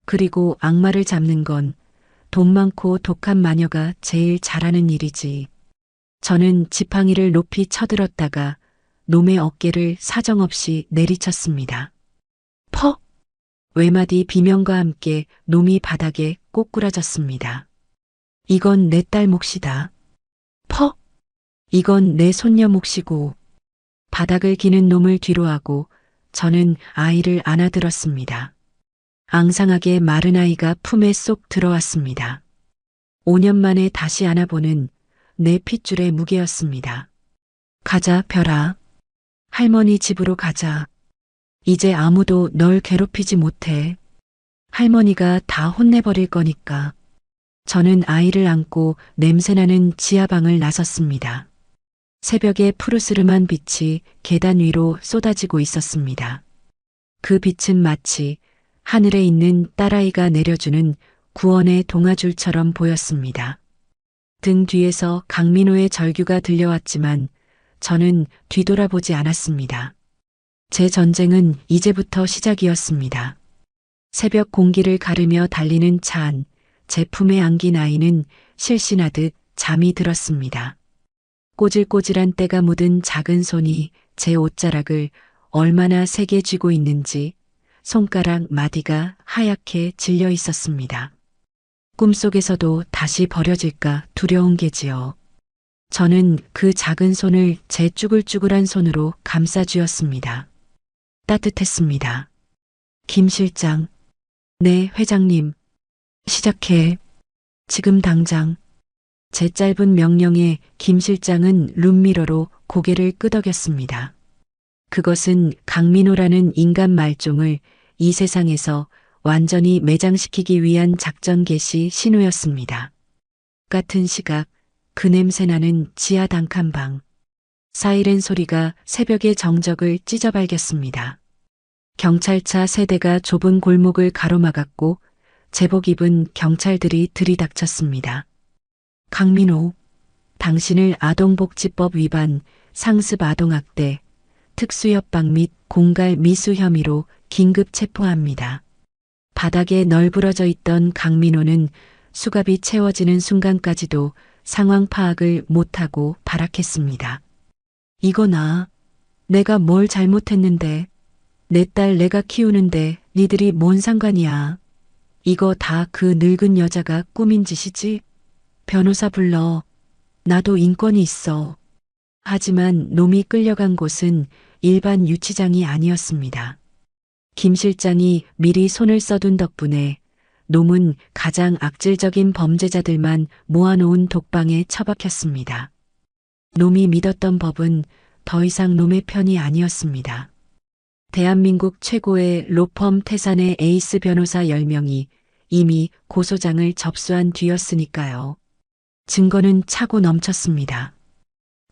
그리고 악마를 잡는 건 돈 많고 독한 마녀가 제일 잘하는 일이지. 저는 지팡이를 높이 쳐들었다가 놈의 어깨를 사정없이 내리쳤습니다. 퍽! 외마디 비명과 함께 놈이 바닥에 꼬꾸라졌습니다. 이건 내 딸 몫이다. 퍽! 이건 내 손녀 몫이고. 바닥을 기는 놈을 뒤로하고 저는 아이를 안아들었습니다. 앙상하게 마른 아이가 품에 쏙 들어왔습니다. 5년 만에 다시 안아보는 내 핏줄의 무게였습니다. 가자, 별아. 할머니 집으로 가자. 이제 아무도 널 괴롭히지 못해. 할머니가 다 혼내버릴 거니까. 저는 아이를 안고 냄새나는 지하방을 나섰습니다. 새벽의 푸르스름한 빛이 계단 위로 쏟아지고 있었습니다. 그 빛은 마치 하늘에 있는 딸아이가 내려주는 구원의 동아줄처럼 보였습니다. 등 뒤에서 강민호의 절규가 들려왔지만 저는 뒤돌아보지 않았습니다. 제 전쟁은 이제부터 시작이었습니다. 새벽 공기를 가르며 달리는 차 안, 제 품에 안긴 아이는 실신하듯 잠이 들었습니다. 꼬질꼬질한 때가 묻은 작은 손이 제 옷자락을 얼마나 세게 쥐고 있는지 손가락 마디가 하얗게 질려 있었습니다. 꿈속에서도 다시 버려질까 두려운 게지요. 저는 그 작은 손을 제 쭈글쭈글한 손으로 감싸 쥐었습니다. 따뜻했습니다. 김 실장. 네, 회장님. 시작해. 지금 당장. 제 짧은 명령에 김 실장은 룸미러로 고개를 끄덕였습니다. 그것은 강민호라는 인간 말종을 이 세상에서 완전히 매장시키기 위한 작전 개시 신호였습니다. 같은 시각 그 냄새나는 지하 단칸방. 사이렌 소리가 새벽의 정적을 찢어발겼습니다. 경찰차 세 대가 좁은 골목을 가로막았고 제복 입은 경찰들이 들이닥쳤습니다. 강민호, 당신을 아동복지법 위반, 상습 아동학대, 특수협박 및 공갈 미수 혐의로 긴급 체포합니다. 바닥에 널브러져 있던 강민호는 수갑이 채워지는 순간까지도 상황 파악을 못하고 발악했습니다. 이거나, 내가 뭘 잘못했는데, 내 딸 내가 키우는데 니들이 뭔 상관이야. 이거 다 그 늙은 여자가 꾸민 짓이지? 변호사 불러. 나도 인권이 있어. 하지만 놈이 끌려간 곳은 일반 유치장이 아니었습니다. 김 실장이 미리 손을 써둔 덕분에 놈은 가장 악질적인 범죄자들만 모아놓은 독방에 처박혔습니다. 놈이 믿었던 법은 더 이상 놈의 편이 아니었습니다. 대한민국 최고의 로펌 태산의 에이스 변호사 10명이 이미 고소장을 접수한 뒤였으니까요. 증거는 차고 넘쳤습니다.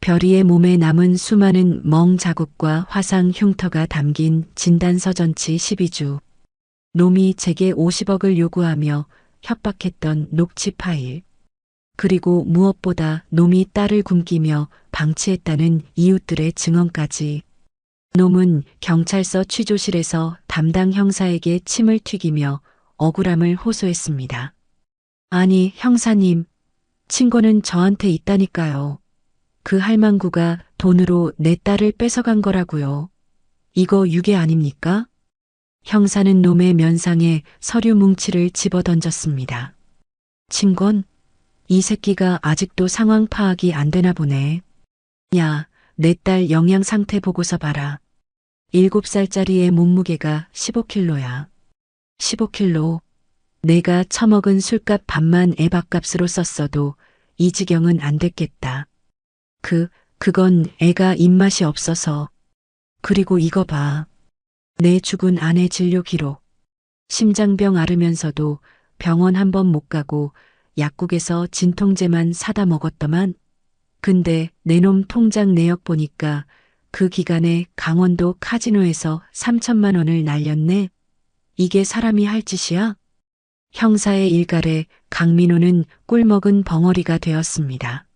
별이의 몸에 남은 수많은 멍 자국과 화상 흉터가 담긴 진단서 전치 12주. 놈이 제게 50억을 요구하며 협박했던 녹취 파일. 그리고 무엇보다 놈이 딸을 굶기며 방치했다는 이웃들의 증언까지. 놈은 경찰서 취조실에서 담당 형사에게 침을 튀기며 억울함을 호소했습니다. 아니, 형사님, 친거는 저한테 있다니까요. 그 할망구가 돈으로 내 딸을 뺏어간 거라고요. 이거 유괴 아닙니까? 형사는 놈의 면상에 서류 뭉치를 집어던졌습니다. 친건? 이 새끼가 아직도 상황 파악이 안 되나 보네. 야, 내 딸 영양 상태 보고서 봐라. 7살짜리의 몸무게가 15kg야. 15kg. 내가 처먹은 술값 반만 애 밥값으로 썼어도 이 지경은 안 됐겠다. 그건 애가 입맛이 없어서. 그리고 이거 봐. 내 죽은 아내 진료 기록. 심장병 앓으면서도 병원 한 번 못 가고 약국에서 진통제만 사다 먹었더만. 근데 내 놈 통장 내역 보니까 그 기간에 강원도 카지노에서 3천만 원을 날렸네. 이게 사람이 할 짓이야? 형사의 일갈에 강민호는 꿀먹은 벙어리가 되었습니다.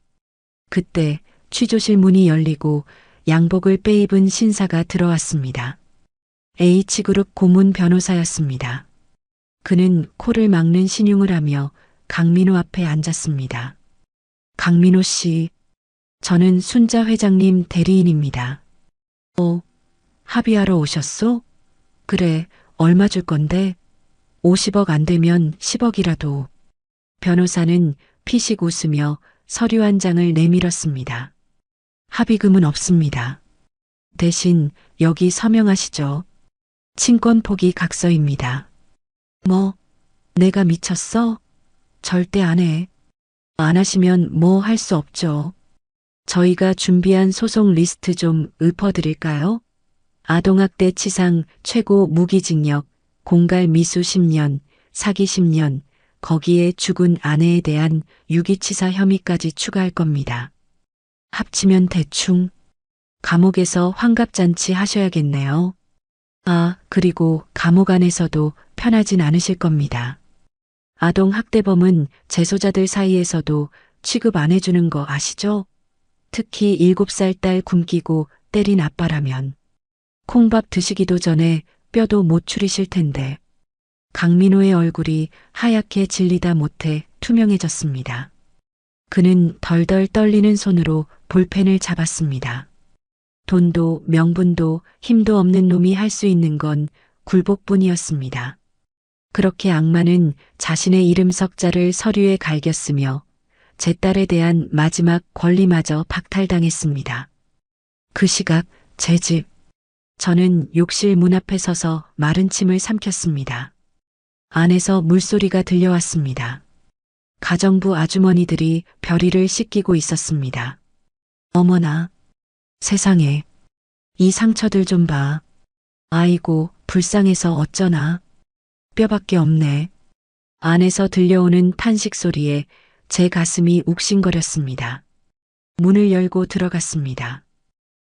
그때 취조실 문이 열리고 양복을 빼입은 신사가 들어왔습니다. H그룹 고문 변호사였습니다. 그는 코를 막는 신용을 하며 강민호 앞에 앉았습니다. 강민호 씨, 저는 순자 회장님 대리인입니다. 합의하러 오셨소? 그래, 얼마 줄 건데? 50억 안 되면 10억이라도. 변호사는 피식 웃으며 서류 한 장을 내밀었습니다. 합의금은 없습니다. 대신 여기 서명하시죠. 친권 포기 각서입니다. 뭐, 내가 미쳤어? 절대 안 해. 안 하시면 뭐 할 수 없죠. 저희가 준비한 소송 리스트 좀 읊어드릴까요? 아동학대 치상 최고 무기징역, 공갈 미수 10년, 사기 10년, 거기에 죽은 아내에 대한 유기치사 혐의까지 추가할 겁니다. 합치면 대충 감옥에서 환갑잔치 하셔야겠네요. 아, 그리고 감옥 안에서도 편하진 않으실 겁니다. 아동학대범은 재소자들 사이에서도 취급 안 해주는 거 아시죠? 특히 7살 딸 굶기고 때린 아빠라면 콩밥 드시기도 전에 뼈도 못 추리실 텐데. 강민호의 얼굴이 하얗게 질리다 못해 투명해졌습니다. 그는 덜덜 떨리는 손으로 볼펜을 잡았습니다. 돈도 명분도 힘도 없는 놈이 할 수 있는 건 굴복뿐이었습니다. 그렇게 악마는 자신의 이름 석자를 서류에 갈겼으며 제 딸에 대한 마지막 권리마저 박탈당했습니다. 그 시각 제 집. 저는 욕실 문 앞에 서서 마른 침을 삼켰습니다. 안에서 물소리가 들려왔습니다. 가정부 아주머니들이 별이를 씻기고 있었습니다. 어머나, 세상에, 이 상처들 좀 봐. 아이고, 불쌍해서 어쩌나. 뼈밖에 없네. 안에서 들려오는 탄식 소리에 제 가슴이 욱신거렸습니다. 문을 열고 들어갔습니다.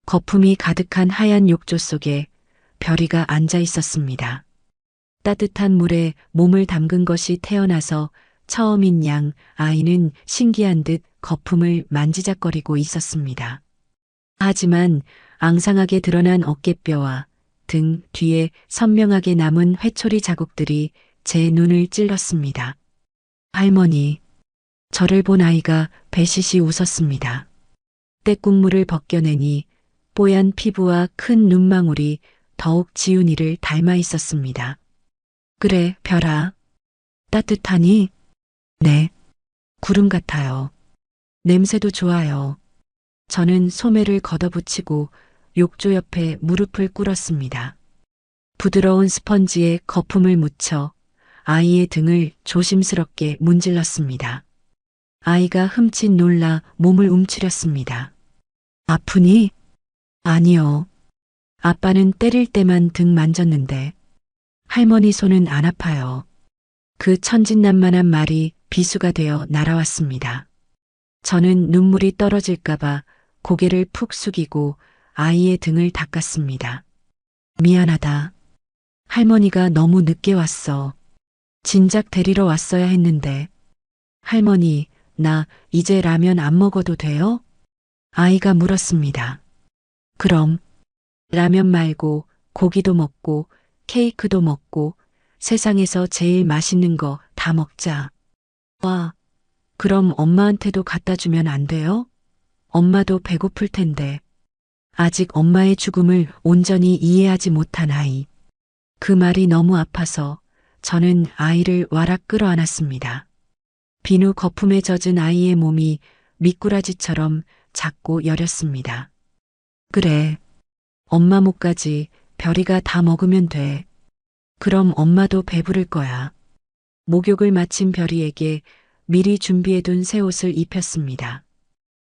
거품이 가득한 하얀 욕조 속에 별이가 앉아 있었습니다. 따뜻한 물에 몸을 담근 것이 태어나서 처음인 양 아이는 신기한 듯 거품을 만지작거리고 있었습니다. 하지만 앙상하게 드러난 어깨뼈와 등 뒤에 선명하게 남은 회초리 자국들이 제 눈을 찔렀습니다. 할머니, 저를 본 아이가 배시시 웃었습니다. 떼국물을 벗겨내니 뽀얀 피부와 큰 눈망울이 더욱 지훈이를 닮아 있었습니다. 그래, 별아. 따뜻하니? 네. 구름 같아요. 냄새도 좋아요. 저는 소매를 걷어붙이고 욕조 옆에 무릎을 꿇었습니다. 부드러운 스펀지에 거품을 묻혀 아이의 등을 조심스럽게 문질렀습니다. 아이가 흠칫 놀라 몸을 움츠렸습니다. 아프니? 아니요. 아빠는 때릴 때만 등 만졌는데 할머니 손은 안 아파요. 그 천진난만한 말이 비수가 되어 날아왔습니다. 저는 눈물이 떨어질까봐 고개를 푹 숙이고 아이의 등을 닦았습니다. 미안하다. 할머니가 너무 늦게 왔어. 진작 데리러 왔어야 했는데. 할머니, 나 이제 라면 안 먹어도 돼요? 아이가 물었습니다. 그럼 라면 말고 고기도 먹고 케이크도 먹고 세상에서 제일 맛있는 거 다 먹자. 와, 그럼 엄마한테도 갖다 주면 안 돼요? 엄마도 배고플 텐데. 아직 엄마의 죽음을 온전히 이해하지 못한 아이. 그 말이 너무 아파서 저는 아이를 와락 끌어안았습니다. 비누 거품에 젖은 아이의 몸이 미꾸라지처럼 작고 여렸습니다. 그래. 엄마 목까지 별이가 다 먹으면 돼. 그럼 엄마도 배부를 거야. 목욕을 마친 별이에게 미리 준비해둔 새 옷을 입혔습니다.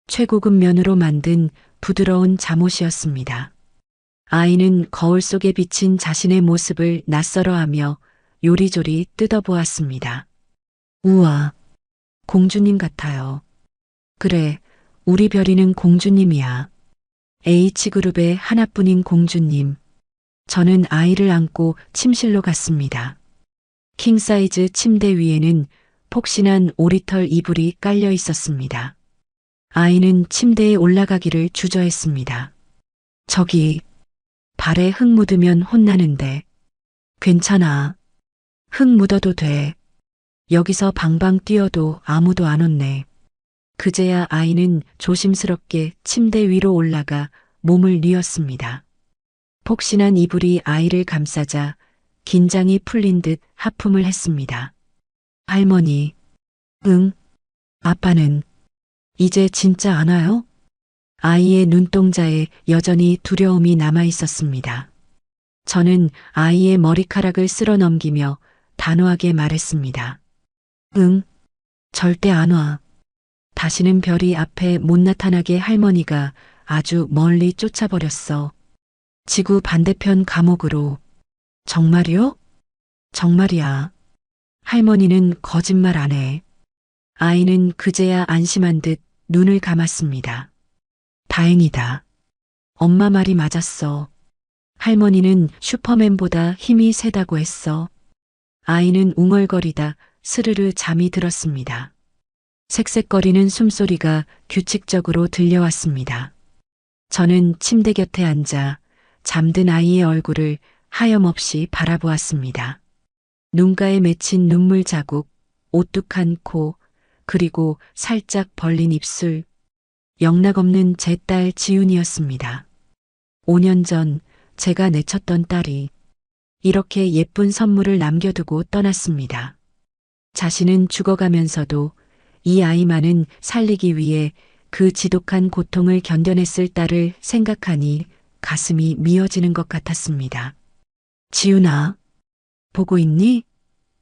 최고급 면으로 만든 부드러운 잠옷이었습니다. 아이는 거울 속에 비친 자신의 모습을 낯설어하며 요리조리 뜯어보았습니다. 우와, 공주님 같아요. 그래, 우리 별이는 공주님이야. H그룹의 하나뿐인 공주님. 저는 아이를 안고 침실로 갔습니다. 킹사이즈 침대 위에는 폭신한 오리털 이불이 깔려 있었습니다. 아이는 침대에 올라가기를 주저했습니다. 저기, 발에 흙 묻으면 혼나는데. 괜찮아. 흙 묻어도 돼. 여기서 방방 뛰어도 아무도 안 온네. 그제야 아이는 조심스럽게 침대 위로 올라가 몸을 뉘었습니다. 폭신한 이불이 아이를 감싸자 긴장이 풀린 듯 하품을 했습니다. 할머니, 응? 아빠는 이제 진짜 안 와요? 아이의 눈동자에 여전히 두려움이 남아 있었습니다. 저는 아이의 머리카락을 쓸어 넘기며 단호하게 말했습니다. 응, 절대 안 와. 다시는 별이 앞에 못 나타나게 할머니가 아주 멀리 쫓아버렸어. 지구 반대편 감옥으로. 정말이요? 정말이야. 할머니는 거짓말 안 해. 아이는 그제야 안심한 듯 눈을 감았습니다. 다행이다. 엄마 말이 맞았어. 할머니는 슈퍼맨보다 힘이 세다고 했어. 아이는 웅얼거리다 스르르 잠이 들었습니다. 색색거리는 숨소리가 규칙적으로 들려왔습니다. 저는 침대 곁에 앉아 잠든 아이의 얼굴을 하염없이 바라보았습니다. 눈가에 맺힌 눈물 자국, 오뚝한 코, 그리고 살짝 벌린 입술. 영락없는 제 딸 지윤이었습니다. 5년 전 제가 내쳤던 딸이 이렇게 예쁜 선물을 남겨두고 떠났습니다. 자신은 죽어가면서도 이 아이만은 살리기 위해 그 지독한 고통을 견뎌냈을 딸을 생각하니 가슴이 미어지는 것 같았습니다. 지윤아, 보고 있니?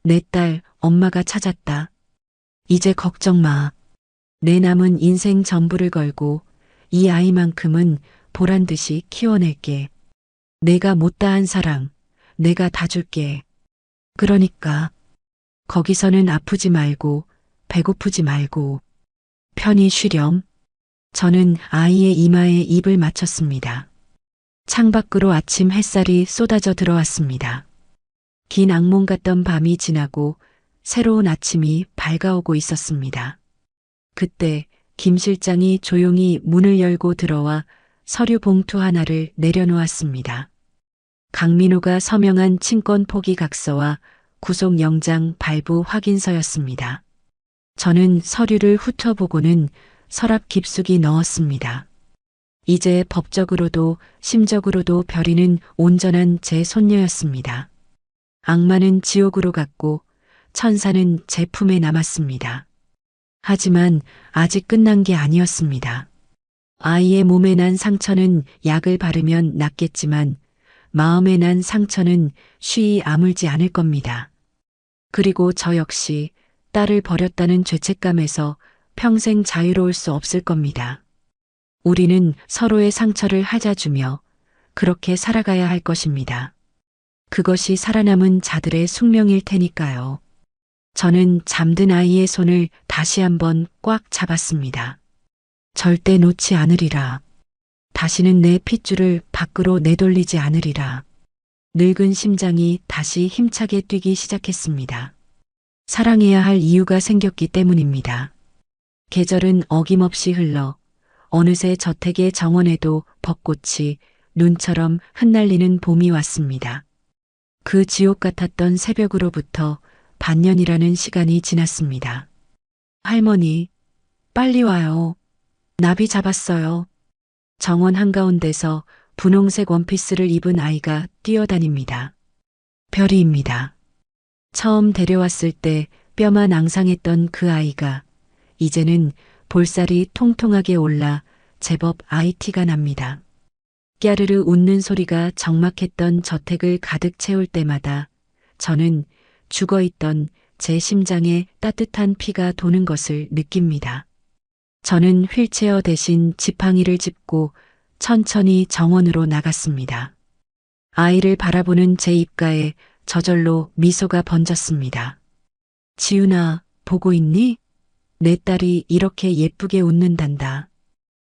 내 딸 엄마가 찾았다. 이제 걱정 마. 내 남은 인생 전부를 걸고 이 아이만큼은 보란 듯이 키워낼게. 내가 못다한 사랑, 내가 다 줄게. 그러니까 거기서는 아프지 말고 배고프지 말고 편히 쉬렴. 저는 아이의 이마에 입을 맞췄습니다. 창밖으로 아침 햇살이 쏟아져 들어왔습니다. 긴 악몽 같던 밤이 지나고 새로운 아침이 밝아오고 있었습니다. 그때 김 실장이 조용히 문을 열고 들어와 서류 봉투 하나를 내려놓았습니다. 강민호가 서명한 친권 포기 각서와 구속영장 발부 확인서였습니다. 저는 서류를 훑어보고는 서랍 깊숙이 넣었습니다. 이제 법적으로도 심적으로도 별이는 온전한 제 손녀였습니다. 악마는 지옥으로 갔고 천사는 제 품에 남았습니다. 하지만 아직 끝난 게 아니었습니다. 아이의 몸에 난 상처는 약을 바르면 낫겠지만 마음에 난 상처는 쉬이 아물지 않을 겁니다. 그리고 저 역시 딸을 버렸다는 죄책감에서 평생 자유로울 수 없을 겁니다. 우리는 서로의 상처를 하자주며 그렇게 살아가야 할 것입니다. 그것이 살아남은 자들의 숙명일 테니까요. 저는 잠든 아이의 손을 다시 한번 꽉 잡았습니다. 절대 놓지 않으리라. 다시는 내 핏줄을 밖으로 내돌리지 않으리라. 늙은 심장이 다시 힘차게 뛰기 시작했습니다. 사랑해야 할 이유가 생겼기 때문입니다. 계절은 어김없이 흘러 어느새 저택의 정원에도 벚꽃이 눈처럼 흩날리는 봄이 왔습니다. 그 지옥 같았던 새벽으로부터 반년이라는 시간이 지났습니다. 할머니, 빨리 와요. 나비 잡았어요. 정원 한가운데서 분홍색 원피스를 입은 아이가 뛰어다닙니다. 별이입니다. 처음 데려왔을 때 뼈만 앙상했던 그 아이가 이제는 볼살이 통통하게 올라 제법 아이티가 납니다. 깨르르 웃는 소리가 적막했던 저택을 가득 채울 때마다 저는 죽어있던 제 심장에 따뜻한 피가 도는 것을 느낍니다. 저는 휠체어 대신 지팡이를 짚고 천천히 정원으로 나갔습니다. 아이를 바라보는 제 입가에 저절로 미소가 번졌습니다. 지훈아, 보고 있니? 내 딸이 이렇게 예쁘게 웃는단다.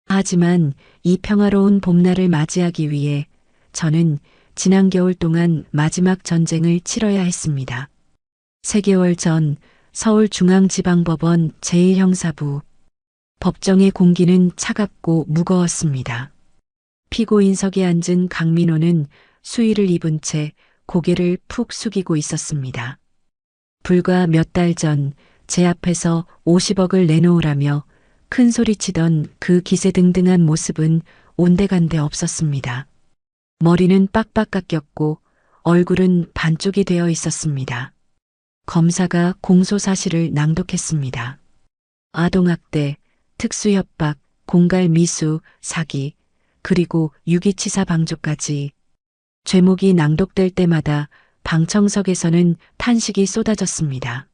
하지만 이 평화로운 봄날을 맞이하기 위해 저는 지난 겨울 동안 마지막 전쟁을 치러야 했습니다. 3개월 전 서울중앙지방법원 제1형사부 법정의 공기는 차갑고 무거웠습니다. 피고인석에 앉은 강민호는 수의를 입은 채 고개를 푹 숙이고 있었습니다. 불과 몇 달 전 제 앞에서 50억을 내놓으라며 큰 소리치던 그 기세등등한 모습은 온데간데 없었습니다. 머리는 빡빡 깎였고 얼굴은 반쪽이 되어 있었습니다. 검사가 공소 사실을 낭독했습니다. 아동학대, 특수협박, 공갈미수, 사기, 그리고 유기치사 방조까지. 죄목이 낭독될 때마다 방청석에서는 탄식이 쏟아졌습니다.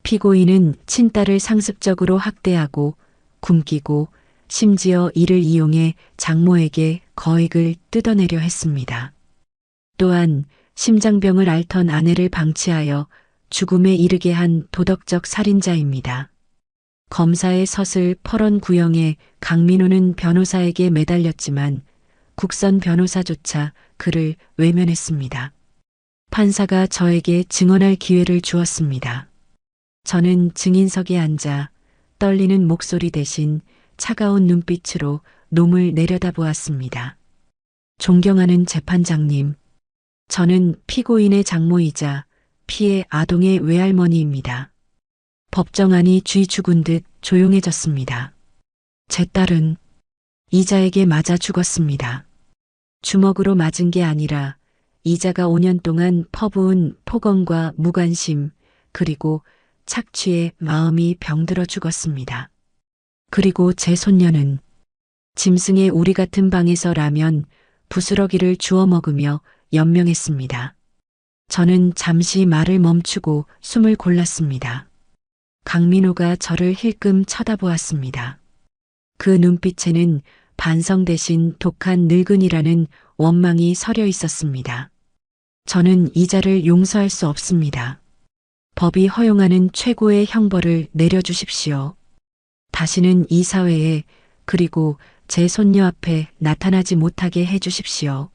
피고인은 친딸을 상습적으로 학대하고 굶기고 심지어 이를 이용해 장모에게 거액을 뜯어내려 했습니다. 또한 심장병을 앓던 아내를 방치하여 죽음에 이르게 한 도덕적 살인자입니다. 검사의 서슬 퍼런 구형에 강민호는 변호사에게 매달렸지만 국선 변호사조차 그를 외면했습니다. 판사가 저에게 증언할 기회를 주었습니다. 저는 증인석에 앉아 떨리는 목소리 대신 차가운 눈빛으로 놈을 내려다보았습니다. 존경하는 재판장님, 저는 피고인의 장모이자 피해 아동의 외할머니입니다. 법정안이 쥐 죽은 듯 조용해졌습니다. 제 딸은 이자에게 맞아 죽었습니다. 주먹으로 맞은 게 아니라 이자가 5년 동안 퍼부은 폭언과 무관심 그리고 착취에 마음이 병들어 죽었습니다. 그리고 제 손녀는 짐승의 우리 같은 방에서 라면 부스러기를 주워 먹으며 연명했습니다. 저는 잠시 말을 멈추고 숨을 골랐습니다. 강민호가 저를 힐끔 쳐다보았습니다. 그 눈빛에는 반성 대신 독한 늙은이라는 원망이 서려 있었습니다. 저는 이자를 용서할 수 없습니다. 법이 허용하는 최고의 형벌을 내려주십시오. 다시는 이 사회에 그리고 제 손녀 앞에 나타나지 못하게 해주십시오.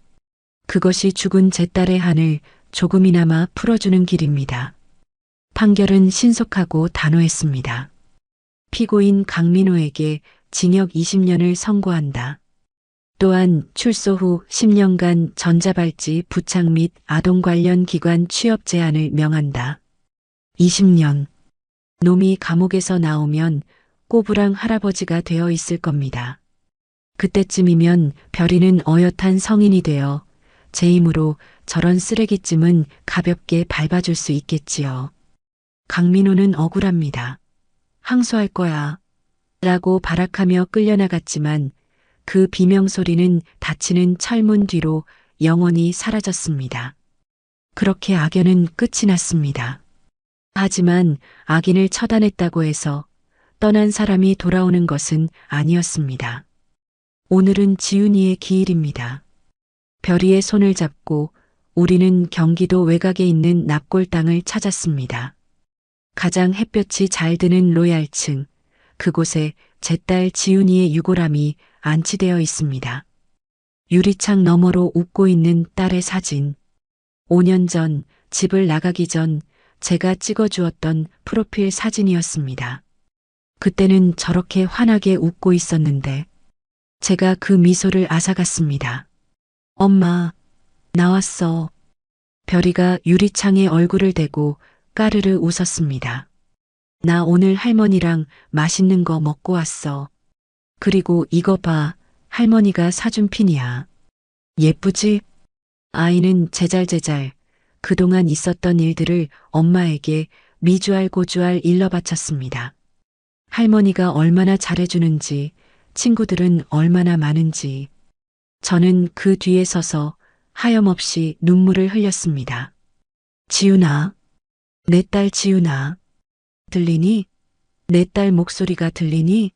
그것이 죽은 제 딸의 한을 조금이나마 풀어주는 길입니다. 판결은 신속하고 단호했습니다. 피고인 강민호에게 징역 20년을 선고한다. 또한 출소 후 10년간 전자발찌 부착 및 아동 관련 기관 취업 제한을 명한다. 20년. 놈이 감옥에서 나오면 꼬부랑 할아버지가 되어 있을 겁니다. 그때쯤이면 별이는 어엿한 성인이 되어 제 힘으로 저런 쓰레기쯤은 가볍게 밟아줄 수 있겠지요. 강민호는 억울합니다. 항소할 거야. 라고 발악하며 끌려나갔지만 그 비명소리는 닫히는 철문 뒤로 영원히 사라졌습니다. 그렇게 악연은 끝이 났습니다. 하지만 악인을 처단했다고 해서 떠난 사람이 돌아오는 것은 아니었습니다. 오늘은 지훈이의 기일입니다. 별이의 손을 잡고 우리는 경기도 외곽에 있는 납골 땅을 찾았습니다. 가장 햇볕이 잘 드는 로얄층, 그곳에 제 딸 지훈이의 유골함이 안치되어 있습니다. 유리창 너머로 웃고 있는 딸의 사진. 5년 전, 집을 나가기 전 제가 찍어주었던 프로필 사진이었습니다. 그때는 저렇게 환하게 웃고 있었는데 제가 그 미소를 앗아갔습니다. 엄마, 나왔어. 별이가 유리창에 얼굴을 대고 까르르 웃었습니다. 나 오늘 할머니랑 맛있는 거 먹고 왔어. 그리고 이거 봐, 할머니가 사준 핀이야. 예쁘지? 아이는 제잘제잘 그동안 있었던 일들을 엄마에게 미주알고주알 일러 바쳤습니다. 할머니가 얼마나 잘해주는지, 친구들은 얼마나 많은지. 저는 그 뒤에 서서 하염없이 눈물을 흘렸습니다. 지훈아, 내 딸 지훈아, 들리니? 내 딸 목소리가 들리니?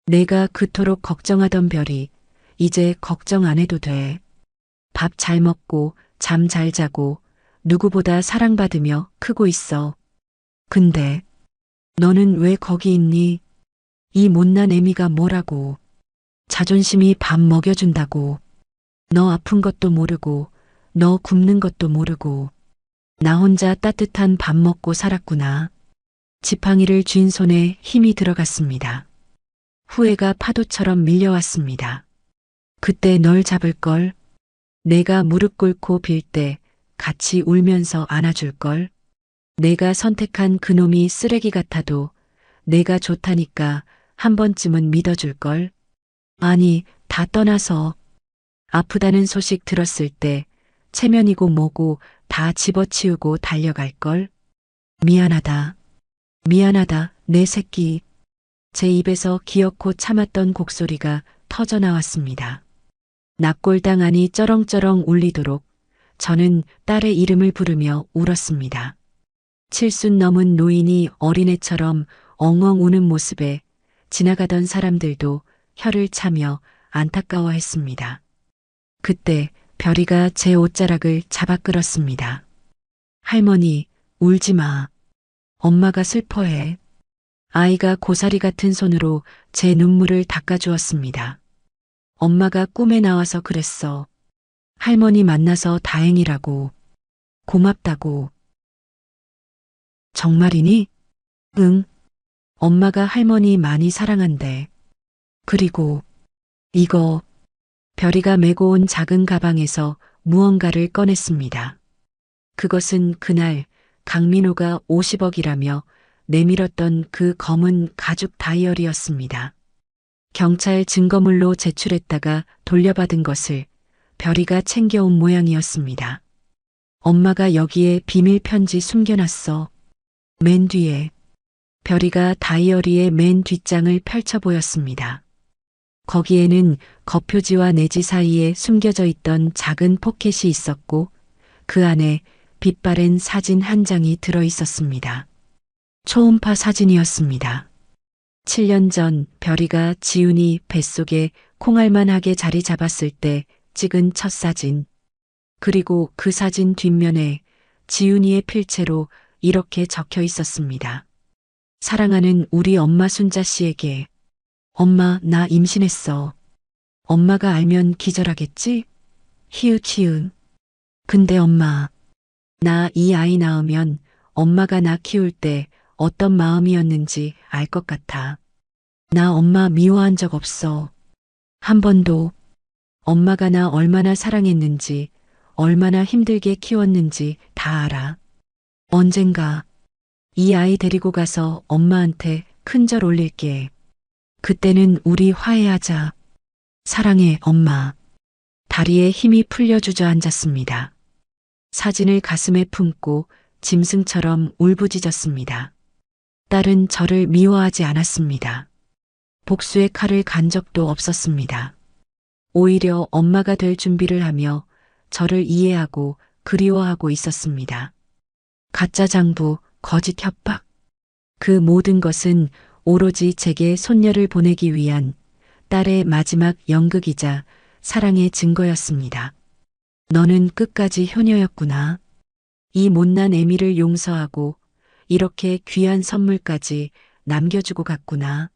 내가 그토록 걱정하던 별이 이제 걱정 안 해도 돼. 밥 잘 먹고 잠 잘 자고 누구보다 사랑받으며 크고 있어. 근데 너는 왜 거기 있니? 이 못난 애미가 뭐라고. 자존심이 밥 먹여준다고. 너 아픈 것도 모르고 너 굶는 것도 모르고 나 혼자 따뜻한 밥 먹고 살았구나. 지팡이를 쥔 손에 힘이 들어갔습니다. 후회가 파도처럼 밀려왔습니다. 그때 널 잡을걸. 내가 무릎 꿇고 빌 때 같이 울면서 안아줄걸. 내가 선택한 그놈이 쓰레기 같아도 내가 좋다니까 한 번쯤은 믿어줄걸. 아니, 다 떠나서 아프다는 소식 들었을 때 체면이고 뭐고 다 집어치우고 달려갈걸. 미안하다. 미안하다, 내 새끼. 제 입에서 기어코 참았던 곡소리가 터져 나왔습니다. 납골당 안이 쩌렁쩌렁 울리도록 저는 딸의 이름을 부르며 울었습니다. 70 넘은 노인이 어린애처럼 엉엉 우는 모습에 지나가던 사람들도 혀를 차며 안타까워했습니다. 그때 별이가 제 옷자락을 잡아 끌었습니다. 할머니, 울지 마. 엄마가 슬퍼해. 아이가 고사리 같은 손으로 제 눈물을 닦아주었습니다. 엄마가 꿈에 나와서 그랬어. 할머니 만나서 다행이라고. 고맙다고. 정말이니? 응. 엄마가 할머니 많이 사랑한대. 그리고 이거. 별이가 메고 온 작은 가방에서 무언가를 꺼냈습니다. 그것은 그날 강민호가 50억이라며 내밀었던 그 검은 가죽 다이어리였습니다. 경찰 증거물로 제출했다가 돌려받은 것을 별이가 챙겨온 모양이었습니다. 엄마가 여기에 비밀 편지 숨겨놨어. 맨 뒤에. 별이가 다이어리의 맨 뒷장을 펼쳐 보였습니다. 거기에는 거표지와 내지 사이에 숨겨져 있던 작은 포켓이 있었고 그 안에 빛바랜 사진 한 장이 들어 있었습니다. 초음파 사진이었습니다. 7년 전 별이가 지훈이 뱃속에 콩알만하게 자리 잡았을 때 찍은 첫 사진. 그리고 그 사진 뒷면에 지훈이의 필체로 이렇게 적혀 있었습니다. 사랑하는 우리 엄마 순자 씨에게. 엄마, 나 임신했어. 엄마가 알면 기절하겠지? 히읗히읗. 근데 엄마, 나 이 아이 낳으면 엄마가 나 키울 때 어떤 마음이었는지 알 것 같아. 나 엄마 미워한 적 없어. 한 번도. 엄마가 나 얼마나 사랑했는지, 얼마나 힘들게 키웠는지 다 알아. 언젠가 이 아이 데리고 가서 엄마한테 큰절 올릴게. 그때는 우리 화해하자. 사랑해, 엄마. 다리에 힘이 풀려 주저앉았습니다. 사진을 가슴에 품고 짐승처럼 울부짖었습니다. 딸은 저를 미워하지 않았습니다. 복수의 칼을 간 적도 없었습니다. 오히려 엄마가 될 준비를 하며 저를 이해하고 그리워하고 있었습니다. 가짜 장부, 거짓 협박. 그 모든 것은 오로지 제게 손녀를 보내기 위한 딸의 마지막 연극이자 사랑의 증거였습니다. 너는 끝까지 효녀였구나. 이 못난 애미를 용서하고 이렇게 귀한 선물까지 남겨주고 갔구나.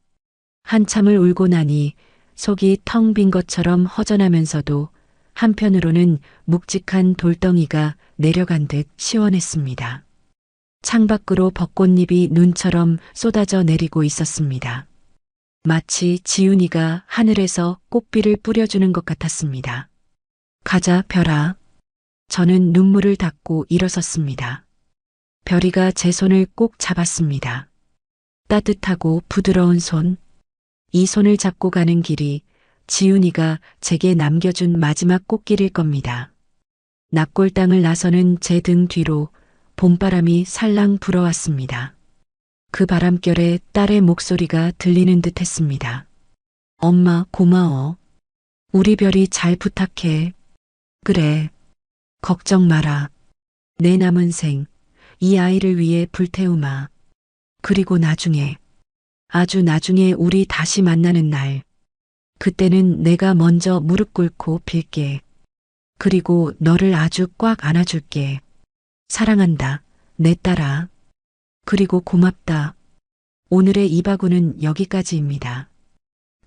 한참을 울고 나니 속이 텅 빈 것처럼 허전하면서도 한편으로는 묵직한 돌덩이가 내려간 듯 시원했습니다. 창밖으로 벚꽃잎이 눈처럼 쏟아져 내리고 있었습니다. 마치 지훈이가 하늘에서 꽃비를 뿌려주는 것 같았습니다. 가자, 별아. 저는 눈물을 닦고 일어섰습니다. 별이가 제 손을 꼭 잡았습니다. 따뜻하고 부드러운 손. 이 손을 잡고 가는 길이 지훈이가 제게 남겨준 마지막 꽃길일 겁니다. 납골당을 나서는 제 등 뒤로 봄바람이 살랑 불어왔습니다. 그 바람결에 딸의 목소리가 들리는 듯 했습니다. 엄마, 고마워. 우리 별이 잘 부탁해. 그래. 걱정 마라. 내 남은 생, 이 아이를 위해 불태우마. 그리고 나중에, 아주 나중에 우리 다시 만나는 날. 그때는 내가 먼저 무릎 꿇고 빌게. 그리고 너를 아주 꽉 안아줄게. 사랑한다, 내 딸아. 그리고 고맙다. 오늘의 이바구는 여기까지입니다.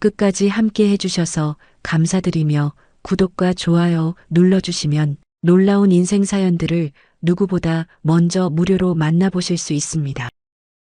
끝까지 함께 해주셔서 감사드리며 구독과 좋아요 눌러주시면 놀라운 인생 사연들을 누구보다 먼저 무료로 만나보실 수 있습니다.